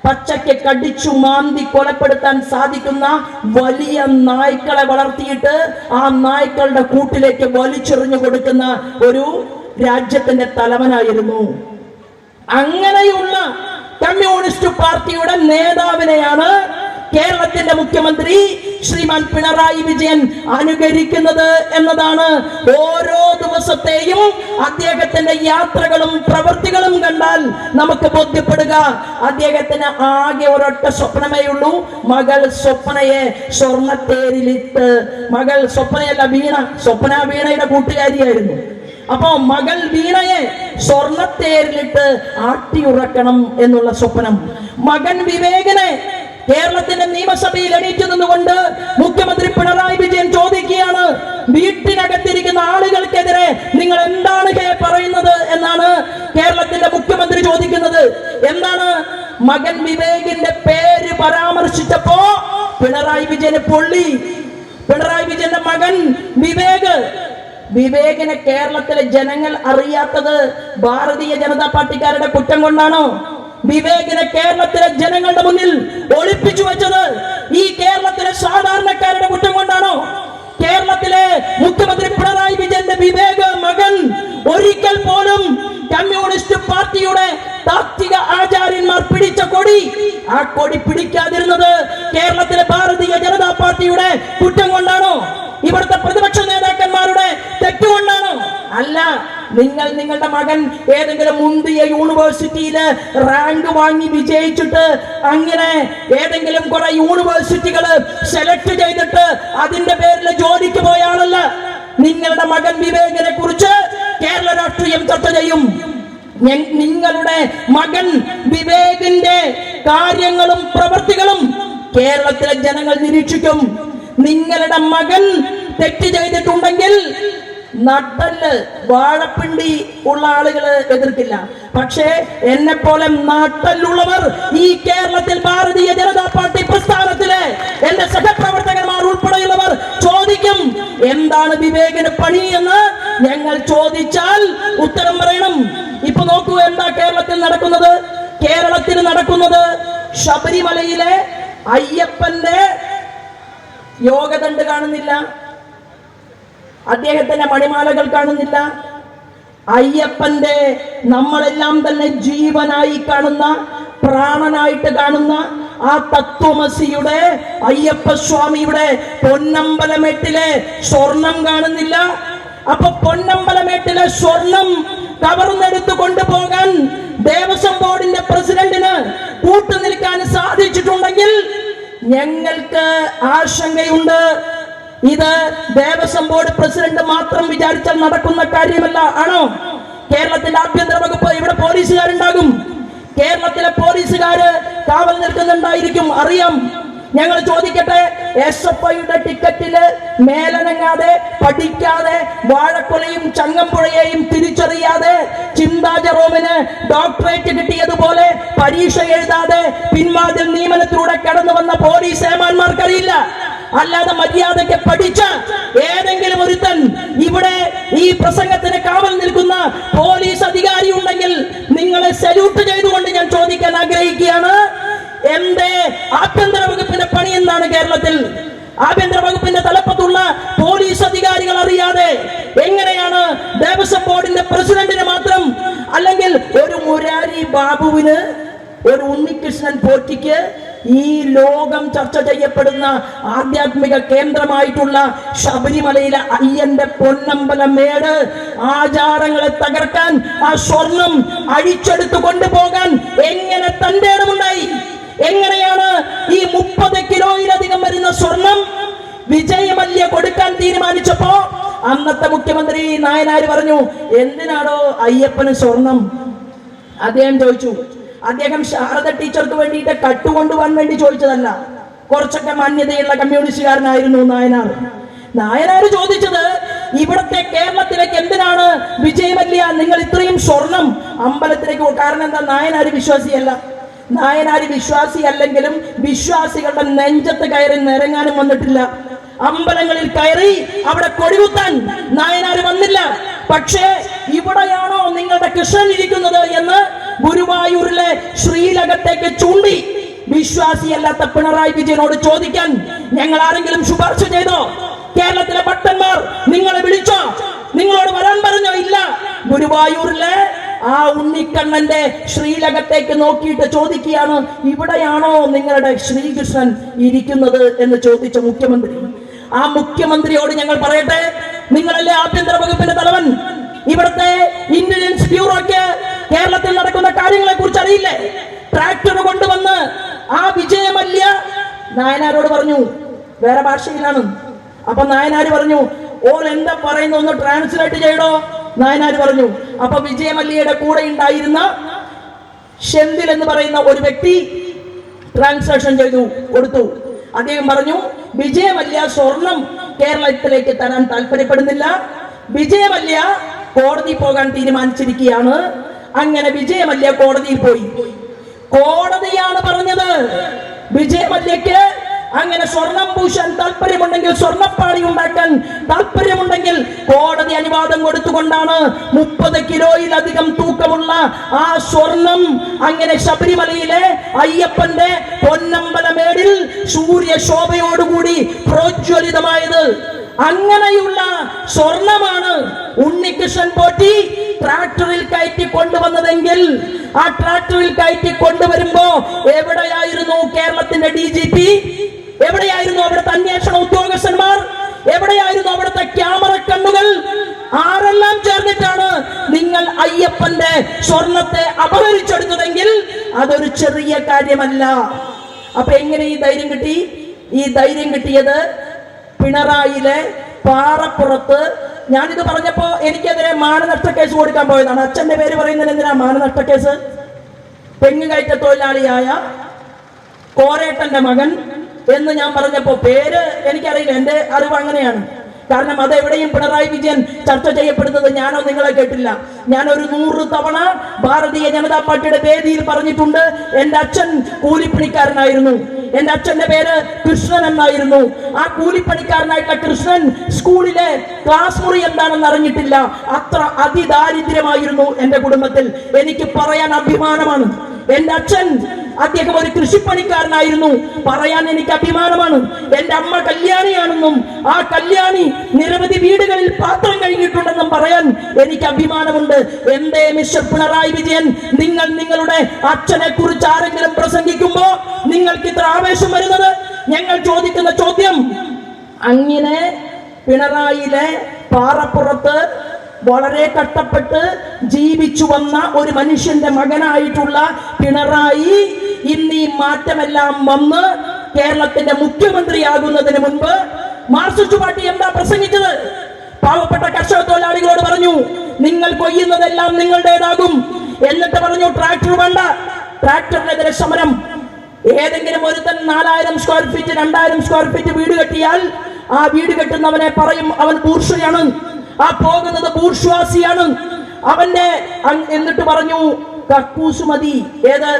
പച്ചയ്ക്ക് കടിച്ചു മാന്തി കൊലപ്പെടുത്താൻ സാധിക്കുന്ന വലിയ നായ്ക്കളെ വളർത്തിയിട്ട് ആ നായ്ക്കളുടെ കൂട്ടിലേക്ക് വലിച്ചെറിഞ്ഞു കൊടുക്കുന്ന ഒരു രാജ്യത്തിന്റെ തലവനായിരുന്നു. അങ്ങനെയുള്ള കമ്മ്യൂണിസ്റ്റ് പാർട്ടിയുടെ നേതാവിനെയാണ് കേരളത്തിന്റെ മുഖ്യമന്ത്രി ശ്രീമാൻ പിണറായി വിജയൻ അനുകരിക്കുന്നത് എന്നതാണ് ഓരോ ദിവസത്തെയും അദ്ദേഹത്തിന്റെ യാത്രകളും പ്രവൃത്തികളും കണ്ടാൽ നമുക്ക് ബോധ്യപ്പെടുക. അദ്ദേഹത്തിന് ആകെ ഒരൊറ്റ സ്വപ്നമേ ഉള്ളൂ, മകൾ സ്വപ്നയെ സ്വർണ്ണത്തേരിലിട്ട്. മകൾ സ്വപ്നയല്ല, വീണ. സ്വപ്ന വീണയുടെ കൂട്ടുകാരിയായിരുന്നു. അപ്പോ മകൾ വീണയെ സ്വർണ്ണത്തേരിലിട്ട് ആട്ടിയുറക്കണം എന്നുള്ള സ്വപ്നം. മകൻ വിവേകനെ കേരളത്തിന്റെ നിയമസഭയിൽ എണീറ്റ് നിന്നുകൊണ്ട് മുഖ്യമന്ത്രി പിണറായി വിജയൻ ചോദിക്കുകയാണ്, വീട്ടിനകത്തിരിക്കുന്ന ആളുകൾക്കെതിരെ നിങ്ങൾ എന്താണ് പറയുന്നത് എന്നാണ് കേരളത്തിന്റെ മുഖ്യമന്ത്രി ചോദിക്കുന്നത്. എന്താണ്? മകൻ വിവേകിന്റെ പേര് പരാമർശിച്ചപ്പോ പിണറായി വിജയന് പൊള്ളി. പിണറായി വിജയന്റെ മകൻ വിവേകിനെ കേരളത്തിലെ ജനങ്ങൾ അറിയാത്തത് ഭാരതീയ ജനതാ പാർട്ടിക്കാരുടെ കുറ്റം കൊണ്ടാണോ? വിവേകിനെ കേരളത്തിലെ ജനങ്ങളുടെ മുന്നിൽ ഒളിപ്പിച്ചു വെച്ചത് ഈ കേരളത്തിലെ സാധാരണക്കാരുടെ കുറ്റം കൊണ്ടാണോ? കേരളത്തിലെ മുഖ്യമന്ത്രി പിണറായി വിജയന്റെ വിവേക് മകൻ ഒരിക്കൽ പോലും കമ്മ്യൂണിസ്റ്റ് പാർട്ടിയുടെ താത്വിക ആചാര്യന്മാർ പിടിച്ച കൊടി, ആ കൊടി പിടിക്കാതിരുന്നത് കേരളത്തിലെ ഭാരതീയ ജനതാ പാർട്ടിയുടെ കുറ്റം കൊണ്ടാണോ? ഇവിടുത്തെ പ്രതിപക്ഷ നേതാക്കന്മാരുടെ തെറ്റുകൊണ്ടാണോ? അല്ല. നിങ്ങളുടെ മകൻ ഏതെങ്കിലും മുന്തിയ യൂണിവേഴ്സിറ്റിയില് റാങ്ക് വാങ്ങി വിജയിച്ചിട്ട് അങ്ങനെ ഏതെങ്കിലും കുറെ യൂണിവേഴ്സിറ്റികള് സെലക്ട് ചെയ്തിട്ട് അതിന്റെ പേരിൽ ജോലിക്ക് പോയ ആളല്ല. നിങ്ങളുടെ മകൻ വിവേകിനെ കുറിച്ച് കേരള രാഷ്ട്രീയം ചർച്ച ചെയ്യും. നിങ്ങളുടെ മകൻ വിവേകിന്റെ കാര്യങ്ങളും പ്രവൃത്തികളും കേരളത്തിലെ ജനങ്ങൾ നിരീക്ഷിക്കും. നിങ്ങളുടെ മകൻ തെറ്റ് ചെയ്തിട്ടുണ്ടെങ്കിൽ നട്ടല് വാഴപ്പിണ്ടി ഉള്ള ആളുകള് എതിർക്കില്ല. പക്ഷേ എന്നെ പോലെ നാട്ടല്ലുള്ളവർ ഈ കേരളത്തിൽ ഭാരതീയ ജനതാ പാർട്ടി പ്രസ്ഥാനത്തിലെ എന്റെ സഹപ്രവർത്തകന്മാർ ഉൾപ്പെടെയുള്ളവർ ചോദിക്കും, എന്താണ് വിവേകിന് പണി എന്ന് ഞങ്ങൾ ചോദിച്ചാൽ ഉത്തരം പറയണം. ഇപ്പൊ നോക്കൂ, എന്താ കേരളത്തിൽ നടക്കുന്നത്? കേരളത്തിൽ നടക്കുന്നത് ശബരിമലയിലെ അയ്യപ്പന്റെ യോഗദണ്ഡ് കാണുന്നില്ല, അദ്ദേഹത്തിന്റെ മണിമാലകൾ കാണുന്നില്ല. അയ്യപ്പന്റെ നമ്മളെല്ലാം തന്നെ ജീവനായി കാണുന്ന, പ്രാണനായിട്ട് കാണുന്ന ആ തത്വമസിയുടെ അയ്യപ്പ സ്വാമിയുടെ പൊന്നമ്പലമേട്ടിലെ സ്വർണം കാണുന്നില്ല. അപ്പൊ പൊന്നമ്പലമേട്ടിലെ സ്വർണം കവർന്നെടുത്തു കൊണ്ടുപോകാൻ ദേവസ്വം ബോർഡിന്റെ പ്രസിഡന്റിന് കൂട്ടുനിൽക്കാൻ സാധിച്ചിട്ടുണ്ടെങ്കിൽ ഞങ്ങൾക്ക് ആശങ്കയുണ്ട്. ഇത് ദേവസ്വം ബോർഡ് പ്രസിഡന്റ് മാത്രം വിചാരിച്ചാൽ നടക്കുന്ന കാര്യമല്ല. ആണോ? കേരളത്തിന്റെ ആഭ്യന്തര വകുപ്പ്, ഇവിടെ പോലീസുകാരുണ്ടാകും. കേരളത്തിലെ പോലീസുകാര് കാവൽ നിൽക്കുന്നുണ്ടായിരിക്കും, അറിയാം. ഞങ്ങൾ ചോദിക്കട്ടെ, SFIയുടെ ടിക്കറ്റില് മേലനങ്ങാതെ, പഠിക്കാതെ, വാഴക്കൊലയും ചങ്ങമ്പുഴയെയും തിരിച്ചറിയാതെ, ചിന്താ ജെറോമിന് ഡോക്ടറേറ്റ് കിട്ടിയതുപോലെ പരീക്ഷ എഴുതാതെ പിൻവാതിൽ നിയമനത്തിലൂടെ കടന്നു വന്ന പോലീസ് ഏമാന്മാർക്കറിയില്ല. അല്ലാതെ മര്യാദയ്ക്ക് പഠിച്ച ഏതെങ്കിലും ഒരുത്തൻ ഇവിടെ ഈ പ്രസംഗത്തിന് കാവൽ നിൽക്കുന്ന പോലീസ് അധികാരി ഉണ്ടെങ്കിൽ നിങ്ങളെ സല്യൂട്ട് ചെയ്തുകൊണ്ട് ഞാൻ ചോദിക്കാൻ ആഗ്രഹിക്കുകയാണ്, എന്റെ ആഭ്യന്തര വകുപ്പിന്റെ പണി എന്താണ് കേരളത്തിൽ? ആഭ്യന്തര വകുപ്പിന്റെ തലപ്പത്തുള്ള പോലീസ് അധികാരികൾ അറിയാതെ എങ്ങനെയാണ് ദേവസ്വം ബോർഡിന്റെ പ്രസിഡന്റിന് മാത്രം, അല്ലെങ്കിൽ ഒരു മുരാരി ബാബുവിന്, ഒരു ഉണ്ണികൃഷ്ണൻ പോറ്റിക്ക് ഈ ലോകം ചർച്ച ചെയ്യപ്പെടുന്ന ആധ്യാത്മിക കേന്ദ്രമായിട്ടുള്ള ശബരിമലയിലെ അയ്യന്റെ പൊന്നമ്പലമേട് ആചാരങ്ങളെ തകർക്കാൻ, ആ സ്വർണം അഴിച്ചെടുത്തു കൊണ്ടുപോകാൻ എങ്ങനെ തന്റെ ഇടമുണ്ടായി? എങ്ങനെയാണ് ഈ 30 കിലോയിലധികം വരുന്ന സ്വർണം വിജയമല്യ കൊടുക്കാൻ തീരുമാനിച്ചപ്പോ അന്നത്തെ മുഖ്യമന്ത്രി നായനാര് പറഞ്ഞു, എന്തിനാണോ അയ്യപ്പന് സ്വർണം? അദ്ദേഹം ചോദിച്ചു. അദ്ദേഹം ശാരദ ടീച്ചർക്ക് വേണ്ടിയിട്ട് കട്ടുകൊണ്ടുപോകാൻ വേണ്ടി ചോദിച്ചതല്ല. കുറച്ചൊക്കെ മാന്യതയുള്ള കമ്മ്യൂണിസ്റ്റുകാരനായിരുന്നു നായനാർ. നായനാര് ചോദിച്ചത്, ഇവിടത്തെ കേരളത്തിലേക്ക് എന്തിനാണ് വിജയമല്യ നിങ്ങൾ ഇത്രയും സ്വർണം അമ്പലത്തിലേക്ക്? കാരണം എന്താ? നായനാര് വിശ്വാസിയല്ല. നായനാര് വിശ്വാസി അല്ലെങ്കിലും വിശ്വാസികളുടെ നെഞ്ചത്ത് കയറി നിരങ്ങാനും വന്നിട്ടില്ല. അമ്പലങ്ങളിൽ കയറി അവിടെ കൊടികുത്താൻ നായനാര് വന്നില്ല. പക്ഷേ ഇവിടെയാണോ നിങ്ങളുടെ കൃഷ്ണൻ ഇരിക്കുന്നത് എന്ന് ഗുരുവായൂരിലെ ശ്രീലകത്തേക്ക് ചൂണ്ടി വിശ്വാസിയല്ലാത്ത പിണറായി വിജയനോട് ചോദിക്കാൻ ഞങ്ങൾ ആരെങ്കിലും ശുപാർശ ചെയ്തോ? കേരളത്തിലെ ഭക്തന്മാർ നിങ്ങളെ വിളിച്ചോ? നിങ്ങളോട് വരാൻ പറഞ്ഞോ? ഇല്ല. ഗുരുവായൂരിലെ ആ ഉണ്ണിക്കണ്ണന്റെ ശ്രീലകത്തേക്ക് നോക്കിയിട്ട് ചോദിക്കുകയാണ്, ഇവിടെയാണോ നിങ്ങളുടെ ശ്രീകൃഷ്ണൻ ഇരിക്കുന്നത് എന്ന് ചോദിച്ച മുഖ്യമന്ത്രി. ആ മുഖ്യമന്ത്രിയോട് ഞങ്ങൾ പറയട്ടെ, നിങ്ങളല്ലേ ആഭ്യന്തര വകുപ്പിന്റെ തലവൻ, ഇവിടുത്തെ ഇന്റലിജൻസ് ബ്യൂറോയ്ക്ക് കേരളത്തിൽ നടക്കുന്ന കാര്യങ്ങളെ കുറിച്ച് അറിയില്ലേ? ട്രാക്ടർ കൊണ്ടുവന്ന് ആ വിജയ മല്യ നായനാരോട് പറഞ്ഞു, വേറെ ഭാഷയിലാണ്. അപ്പൊ നായനാര് പറഞ്ഞു, ഓൾ എന്താ പറയുന്ന ഒന്ന് ട്രാൻസ്ലേറ്റ് ചെയ്യടോ. നായനാര് പറഞ്ഞു. അപ്പൊ വിജയ മല്യയുടെ കൂടെ ഉണ്ടായിരുന്ന ഷെന്തിൽ എന്ന് പറയുന്ന ഒരു വ്യക്തി ട്രാൻസ്ലേഷൻ ചെയ്തു കൊടുത്തു. അദ്ദേഹം പറഞ്ഞു, വിജയ മല്യ സ്വർണം കേരളത്തിലേക്ക് തരാൻ താല്പര്യപ്പെടുന്നില്ല, വിജയ മല്യ കോടതി പോകാൻ തീരുമാനിച്ചിരിക്കുകയാണ്. അങ്ങനെ വിജയ മല്യ കോടതിയിൽ പോയി. കോടതിയാണ് പറഞ്ഞത്, വിജയ മല്യക്ക് അങ്ങനെ സ്വർണം പൂശാൻ താല്പര്യമുണ്ടെങ്കിൽ, സ്വർണ്ണപ്പാടി ഉണ്ടാക്കാൻ താല്പര്യമുണ്ടെങ്കിൽ കോടതി അനുവാദം കൊടുത്തുകൊണ്ടാണ് 30 കിലോയിലധികം തൂക്കമുള്ള ആ സ്വർണം അങ്ങനെ ശബരിമലയിലെ അയ്യപ്പന്റെ പൊന്നമ്പലമേടിൽ സൂര്യശോഭയോടുകൂടി പ്രോജ്വലിതമായത്. അങ്ങനെയുള്ള സ്വർണമാണ് ഉണ്ണികൃഷ്ണൻ പോറ്റി ട്രാക്ടറിൽ കയറ്റി കൊണ്ടുവന്നതെങ്കിൽ, ആ ട്രാക്ടറിൽ കയറ്റി കൊണ്ടുവരുമ്പോ എവിടെയായിരുന്നു കേരളത്തിന്റെ DGP? എവിടെയായിരുന്നു അവിടുത്തെ അന്വേഷണ ഉദ്യോഗസ്ഥന്മാർ? എവിടെയായിരുന്നു അവിടുത്തെ ക്യാമറ കണ്ണുകൾ? ആരെല്ലാം ചേർന്നിട്ടാണ് നിങ്ങൾ അയ്യപ്പന്റെ സ്വർണത്തെ അപഹരിച്ചെടുത്തതെങ്കിൽ അതൊരു ചെറിയ കാര്യമല്ല. അപ്പൊ എങ്ങനെ ഈ ധൈര്യം കിട്ടി? ഈ ധൈര്യം കിട്ടിയത് പിണറായിയിലെ പാറപ്പുറത്ത്. ഞാനിത് പറഞ്ഞപ്പോ എനിക്കെതിരെ മാനനഷ്ട കേസ് കൊടുക്കാൻ പോയതാണ്. അച്ഛന്റെ പേര് പറയുന്നതിന് എന്തിനാ മാനനഷ്ട കേസ്? തെങ്ങുകയറ്റ തൊഴിലാളിയായ കോരേട്ടന്റെ മകൻ എന്ന് ഞാൻ പറഞ്ഞപ്പോ പേര് എനിക്കറിയില്ല, എന്റെ അറിവ് അങ്ങനെയാണ്. കാരണം അതെവിടെയും പിണറായി വിജയൻ ചർച്ച ചെയ്യപ്പെടുന്നത് ഞാനോ നിങ്ങളെ കേട്ടില്ല. ഞാൻ ഒരു 100 തവണ ഭാരതീയ ജനതാ പാർട്ടിയുടെ വേദിയിൽ പറഞ്ഞിട്ടുണ്ട്, എന്റെ അച്ഛൻ കൂലിപ്പണിക്കാരനായിരുന്നു, എന്റെ അച്ഛന്റെ പേര് കൃഷ്ണൻ എന്നായിരുന്നു. ആ കൂലിപ്പണിക്കാരനായിട്ടുള്ള കൃഷ്ണൻ സ്കൂളിലെ ക്ലാസ് മുറി എന്താണെന്ന് അറിഞ്ഞിട്ടില്ല. അത്ര അതിദാരിദ്ര്യമായിരുന്നു എന്റെ കുടുംബത്തിൽ. എനിക്ക് പറയാൻ അഭിമാനമാണ്. എന്റെ അച്ഛൻ അദ്ദേഹം ഒരു കൃഷിപ്പണിക്കാരനായിരുന്നു, പറയാൻ എനിക്ക് അഭിമാനമാണ്. എന്റെ അമ്മ കല്യാണിയാണെന്നും ആ കല്യാണി നിരവധി വീടുകളിൽ പാത്രം കഴിഞ്ഞിട്ടുണ്ടെന്നും പറയാൻ എനിക്ക് അഭിമാനമുണ്ട്. എന്തേ മിസ്റ്റർ പിണറായി വിജയൻ, നിങ്ങൾ നിങ്ങളുടെ അച്ഛനെ കുറിച്ച് ആരെങ്കിലും പ്രസംഗിക്കുമ്പോ നിങ്ങൾക്ക് ഇത്ര ആവേശം വരുന്നത്? ഞങ്ങൾ ചോദിക്കുന്ന ചോദ്യം, അങ്ങനെ പിണറായിയിലെ പാറപ്പുറത്ത് വളരെ കഷ്ടപ്പെട്ട് ജീവിച്ചു വന്ന ഒരു മനുഷ്യന്റെ മകനായിട്ടുള്ള പിണറായി ഇന്ന് ഈ മാറ്റമെല്ലാം വന്ന് കേരളത്തിന്റെ മുഖ്യമന്ത്രിയാകുന്നതിന് മുൻപ് മാർക്സിസ്റ്റ് പാർട്ടി എന്താ പ്രസംഗിച്ചത്? പാവപ്പെട്ട കർഷക തൊഴിലാളികളോട് പറഞ്ഞു, നിങ്ങൾ കൊയ്യുന്നതെല്ലാം നിങ്ങളുടേതാകും. എന്നിട്ട് പറഞ്ഞു, ട്രാക്ടർ വേണ്ട, ട്രാക്ടറിനെതിരെ സമരം. ഏതെങ്കിലും ഒരുത്തൻ 4000 സ്ക്വയർ ഫീറ്റ് 2000 സ്ക്വയർ ഫീറ്റ് വീട് കെട്ടിയാൽ ആ വീട് കെട്ടുന്നവനെ പറയും അവൻ ബൂർഷ്വയാണ്, ആ പോകുന്നത് ബൂർഷ്വാസിയാണ് അവന്റെ. എന്നിട്ട് പറഞ്ഞു, കക്കൂസ് മതി. ഏത്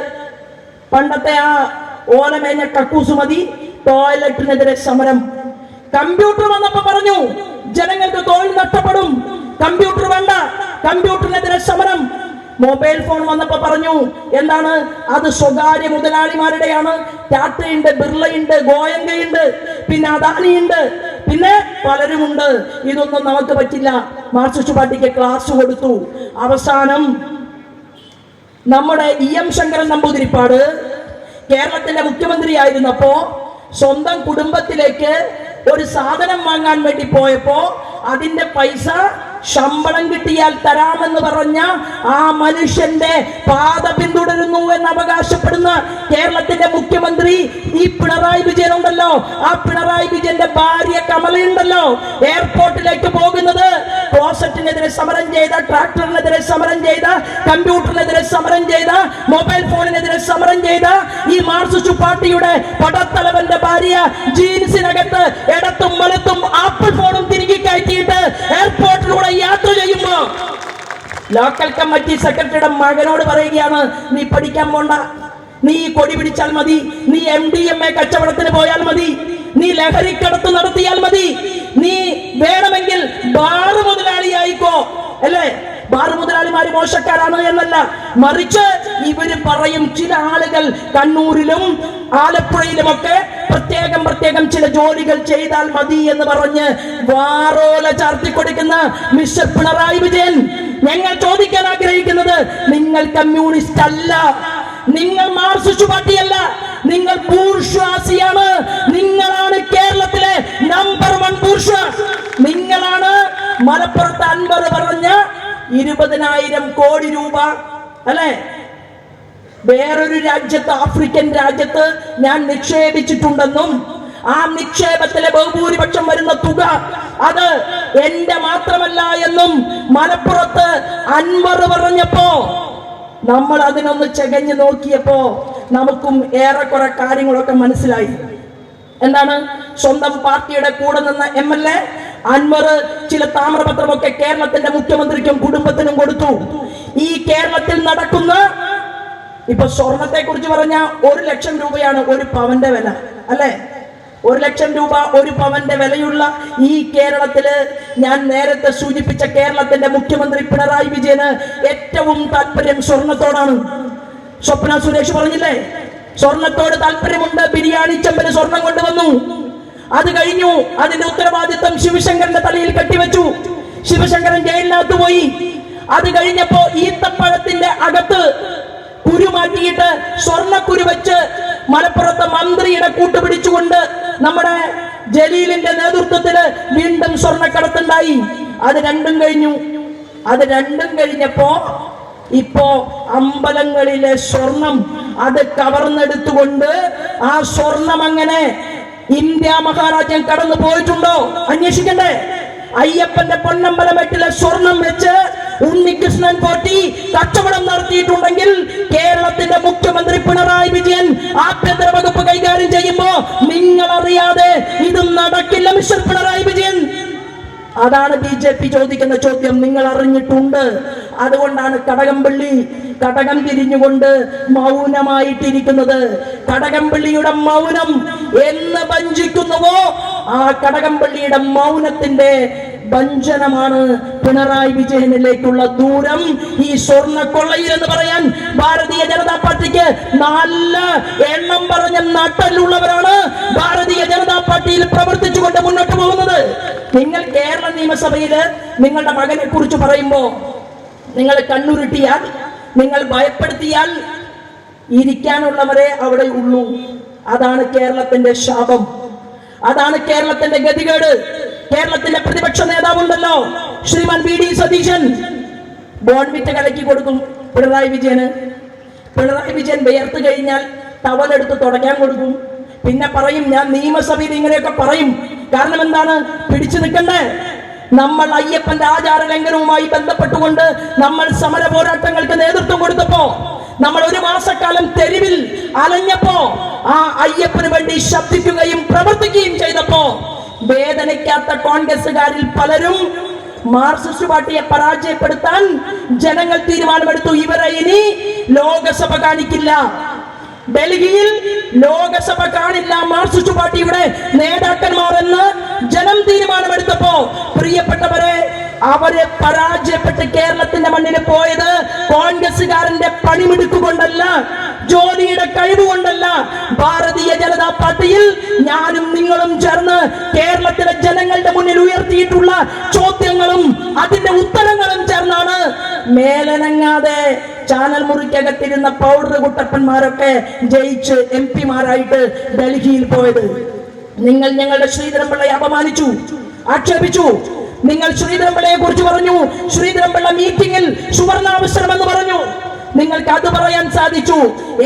പണ്ടത്തെ ആ ഓലമേഞ്ഞ കക്കൂസ് മതി. ടോയ്ലറ്റിനെതിരെ സമരം. കമ്പ്യൂട്ടർ വന്നപ്പോ പറഞ്ഞു, ജനങ്ങൾക്ക് തൊഴിൽ നഷ്ടപ്പെടും, കമ്പ്യൂട്ടർ വേണ്ട, കമ്പ്യൂട്ടറിനെതിരെ സമരം. മൊബൈൽ ഫോൺ വന്നപ്പോ പറഞ്ഞു, എന്താണ് അത് സ്വകാര്യ മുതലാളിമാരുടെയാണ്. ടാറ്റയുണ്ട്, ബിർളയുണ്ട്, ഗോയങ്കയുണ്ട്, പിന്നെ അദാനിയുണ്ട്, പിന്നെ പലരുമുണ്ട്. ഇതൊന്നും നമുക്ക് പറ്റില്ല. മാർക്സിസ്റ്റ് പാർട്ടിക്ക് ക്ലാസ് കൊടുത്തു. അവസാനം നമ്മുടെ EM ശങ്കരൻ നമ്പൂതിരിപ്പാട് കേരളത്തിന്റെ മുഖ്യമന്ത്രി ആയിരുന്നപ്പോ സ്വന്തം കുടുംബത്തിലേക്ക് ഒരു സാധനം വാങ്ങാൻ വേണ്ടി പോയപ്പോ അതിന്റെ പൈസ ശമ്പളം കിട്ടിയാൽ തരാമെന്ന് പറഞ്ഞ ആ മനുഷ്യന്റെ പാത പിന്തുടരുന്നു എന്ന് അവകാശപ്പെടുന്ന കേരളത്തിന്റെ മുഖ്യമന്ത്രി ഈ പിണറായി വിജയൻ ഉണ്ടല്ലോ. ആ പിണറായി വിജയന്റെ ഭാര്യ കമലയുണ്ടല്ലോ, എയർപോർട്ടിലേക്ക് പോകുന്നത് ക്ലോസറ്റിനെതിരെ സമരം ചെയ്ത, ട്രാക്ടറിനെതിരെ സമരം ചെയ്ത, കമ്പ്യൂട്ടറിനെതിരെ സമരം ചെയ്ത, മൊബൈൽ ഫോണിനെതിരെ സമരം ചെയ്ത ഈ മാർക്സിസ്റ്റ് പാർട്ടിയുടെ പടത്തലവന്റെ ഭാര്യ ജീൻസിനകത്ത് ഇടത്തും വലത്തും ആപ്പിൾ ഫോണും തിരികെ കയറ്റിയിട്ട് എയർപോർട്ടിലൂടെ യാത്ര ചെയ്യുമ്പോ ലോക്കൽ കമ്മിറ്റി സെക്രട്ടറിയുടെ മകനോട് പറയുകയാണ്, നീ പഠിക്കാൻ പോണ്ട, നീ കൊടി പിടിച്ചാൽ മതി, നീ MDMA കച്ചവടത്തിന് പോയാൽ മതി, നീ ലഹരിക്കടത്ത് നടത്തിയാൽ മതി, നീ വേണമെങ്കിൽ ബാർ മുതലാളിയായിക്കോ. അല്ലേ? ബാർ മുതലാളിമാര് മോശക്കാരാണ് എന്നല്ല, മറിച്ച് ഇവര് പറയും ചില ആളുകൾ കണ്ണൂരിലും ആലപ്പുഴയിലുമൊക്കെ പ്രത്യേകം ചില ജോലികൾ ചെയ്താൽ മതി എന്ന് പറഞ്ഞ് വാറോല ചാർത്തി കൊടുക്കുന്ന മിസ്റ്റർ പിണറായി വിജയൻ ഞങ്ങൾ ചോദിക്കാൻ ആഗ്രഹിക്കുന്നത്, നിങ്ങൾ കമ്മ്യൂണിസ്റ്റ് അല്ല, നിങ്ങൾ മാർക്സിസ്റ്റ് പാർട്ടിയല്ല, നിങ്ങൾ ബൂർഷ്വാസിയാണ്. നിങ്ങളാണ് കേരളത്തിലെ നമ്പർ 1 ബൂർഷ്വാ. നിങ്ങളാണ് മലപ്പുറത്ത് അൻവർ പറഞ്ഞ 20,000 കോടി രൂപ അല്ലെ വേറൊരു രാജ്യത്ത്, ആഫ്രിക്കൻ രാജ്യത്ത് ഞാൻ നിക്ഷേപിച്ചിട്ടുണ്ടെന്നും ആ നിക്ഷേപത്തിലെ ബഹുഭൂരിപക്ഷം വരുന്ന തുക അത് എന്റെ മാത്രമല്ല എന്നും മലപ്പുറത്ത് അൻവർ പറഞ്ഞപ്പോ നമ്മൾ അതിനൊന്ന് ചകഞ്ഞു നോക്കിയപ്പോ നമുക്കും ഏറെക്കുറെ കാര്യങ്ങളൊക്കെ മനസ്സിലായി. എന്താണ്? സ്വന്തം പാർട്ടിയുടെ കൂടെ നിന്ന MLA അൻവർ ചില താമ്രപത്രമൊക്കെ കേരളത്തിന്റെ മുഖ്യമന്ത്രിക്കും കുടുംബത്തിനും കൊടുത്തു. ഈ കേരളത്തിൽ നടക്കുന്ന ഇപ്പൊ സ്വർണത്തെ കുറിച്ച് പറഞ്ഞ 1 ലക്ഷം രൂപയാണ് ഒരു പവന്റെ വില അല്ലെ. 1 ലക്ഷം രൂപ ഒരു പവന്റെ വിലയുള്ള ഈ കേരളത്തില് ഞാൻ നേരത്തെ സൂചിപ്പിച്ച കേരളത്തിന്റെ മുഖ്യമന്ത്രി പിണറായി വിജയന് ഏറ്റവും താല്പര്യം സ്വർണത്തോടാണ്. സ്വപ്ന സുരേഷ് പറഞ്ഞില്ലേ, സ്വർണത്തോട് താല്പര്യമുണ്ട്, ബിരിയാണി ചെമ്പന് സ്വർണം കൊണ്ടുവന്നു. അത് കഴിഞ്ഞു, അതിന്റെ ഉത്തരവാദിത്വം ശിവശങ്കരന്റെ തലയിൽ കെട്ടിവെച്ചു. ശിവശങ്കരൻ ജയിലിനകത്ത് പോയി. അത് കഴിഞ്ഞപ്പോ ഈത്തപ്പഴത്തിന്റെ അകത്ത് കുരു മാറ്റിയിട്ട് സ്വർണ്ണക്കുരു വെച്ച് മലപ്പുറത്തെ മന്ത്രിയുടെ കൂട്ടുപിടിച്ചുകൊണ്ട് നമ്മുടെ ജലീലിന്റെ നേതൃത്വത്തില് വീണ്ടും സ്വർണ്ണക്കടത്തുണ്ടായി. അത് രണ്ടും കഴിഞ്ഞു. അത് രണ്ടും കഴിഞ്ഞപ്പോ ഇപ്പോ അമ്പലങ്ങളിലെ സ്വർണം അത് കവർന്നെടുത്തുകൊണ്ട് ആ സ്വർണം അങ്ങനെ ഇന്ത്യ മഹാരാജ്യം കടന്നു പോയിട്ടുണ്ടോ അന്വേഷിക്കണ്ടേ? അയ്യപ്പന്റെ പൊന്നമ്പലമെട്ടിലെ സ്വർണം വെച്ച് ഉണ്ണികൃഷ്ണൻ പോറ്റി കച്ചവടം നടത്തിയിട്ടുണ്ടെങ്കിൽ കേരളത്തിന്റെ മുഖ്യമന്ത്രി പിണറായി വിജയൻ ആഭ്യന്തര വകുപ്പ് കൈകാര്യം ചെയ്യുമ്പോ നിങ്ങൾ അറിയാതെ ഇത് നടക്കില്ല മിസ്റ്റർ പിണറായി വിജയൻ. അതാണ് BJP ചോദിക്കുന്ന ചോദ്യം. നിങ്ങൾ അറിഞ്ഞിട്ടുണ്ട്. അതുകൊണ്ടാണ് കടകംപള്ളി കടകം തിരിഞ്ഞുകൊണ്ട് മൗനമായിട്ടിരിക്കുന്നത്. കടകംപള്ളിയുടെ മൗനം എന്ന് വഞ്ചിക്കുന്നുവോ ആ കടകംപള്ളിയുടെ മൗനത്തിന്റെ വഞ്ചനമാണ് പിണറായി വിജയനിലേക്കുള്ള ദൂരം. ഈ സ്വർണ്ണ കൊള്ളയിൽ എന്ന് പറയാൻ ഭാരതീയ ജനതാ പാർട്ടിക്ക് നല്ല എണ്ണം പറഞ്ഞ നട്ടലുള്ളവരാണ് ഭാരതീയ ജനതാ പാർട്ടിയിൽ പ്രവർത്തിച്ചുകൊണ്ട് മുന്നോട്ട് പോകുന്നത്. നിങ്ങൾ കേരള നിയമസഭയില് നിങ്ങളുടെ മകനെ കുറിച്ച് പറയുമ്പോ നിങ്ങൾ കണ്ണുരുട്ടിയാൽ, നിങ്ങൾ ഭയപ്പെടുത്തിയാൽ ഇരിക്കാനുള്ളവരെ അവിടെ ഉള്ളൂ. അതാണ് കേരളത്തിന്റെ ശാപം, അതാണ് കേരളത്തിന്റെ ഗതികേട്. കേരളത്തിന്റെ പ്രതിപക്ഷ നേതാവുണ്ടല്ലോ ശ്രീമാൻ VD സതീശൻ, ബോൺവിറ്റ് കലക്കി കൊടുക്കും പിണറായി വിജയന്. പിണറായി വിജയൻ വിയർത്ത് കഴിഞ്ഞാൽ ടവലെടുത്ത് തുടയ്ക്കാൻ കൊടുക്കും. പിന്നെ പറയും ഞാൻ നിയമസഭയിൽ ഇങ്ങനെയൊക്കെ പറയും. കാരണം എന്താണ്? പിടിച്ചു നിൽക്കണ്ടേ? നമ്മൾ അയ്യപ്പന്റെ ആചാര ലംഘനവുമായി ബന്ധപ്പെട്ടുകൊണ്ട് നമ്മൾ സമര പോരാട്ടങ്ങൾക്ക് നേതൃത്വം കൊടുത്തപ്പോ, നമ്മൾ 1 മാസക്കാലം തെരുവിൽ അലഞ്ഞപ്പോ, ആ അയ്യപ്പന് വേണ്ടി ശബ്ദിക്കുകയും പ്രവർത്തിക്കുകയും ചെയ്തപ്പോ വേദനയ്ക്കാത്ത കോൺഗ്രസുകാരിൽ പലരും മാർക്സിസ്റ്റ് പാർട്ടിയെ പരാജയപ്പെടുത്താൻ ജനങ്ങൾ തീരുമാനമെടുത്തു. ഇവരെ ഇനി ലോകസഭ കാണിക്കില്ല, ഡൽഹിയിൽ ലോകസഭ കാണില്ല മാർക്സിസ്റ്റ് പാർട്ടിയുടെ നേതാക്കന്മാർ എന്ന് ജനം തീരുമാനമെടുത്തപ്പോ പ്രിയപ്പെട്ടവരെ, അവരെ പരാജയപ്പെട്ട് കേരളത്തിന്റെ മണ്ണിൽ പോയത് കോൺഗ്രസുകാരന്റെ പണിമിടുക്കുകൊണ്ടല്ല, ജോലിയുടെ കഴിവുകൊണ്ടല്ല. ഭാരതീയ ജനതാ പാർട്ടിയിൽ ഞാനും നിങ്ങളും ചേർന്ന് കേരളത്തിലെ ജനങ്ങളുടെ മുന്നിൽ ഉയർത്തിയിട്ടുള്ള ചോദ്യങ്ങളും അതിന്റെ ഉത്തരങ്ങളും ചേർന്നാണ് മേലനങ്ങാതെ ചാനൽ മുറിക്കകത്തിരുന്ന പൗഡർ കുട്ടപ്പന്മാരൊക്കെ ജയിച്ച് MP-മാരായിട്ട് ഡൽഹിയിൽ പോയത്. നിങ്ങൾ ഞങ്ങളുടെ ശ്രീധരൻപിള്ളയെ അപമാനിച്ചു, ആക്ഷേപിച്ചു. നിങ്ങൾ ശ്രീധരൻപിള്ളയെ കുറിച്ച് പറഞ്ഞു, ശ്രീധരൻപിള്ള മീറ്റിംഗിൽ സുവർണാവസരം എന്ന് പറഞ്ഞു. നിങ്ങൾക്ക് അത് പറയാൻ സാധിച്ചു.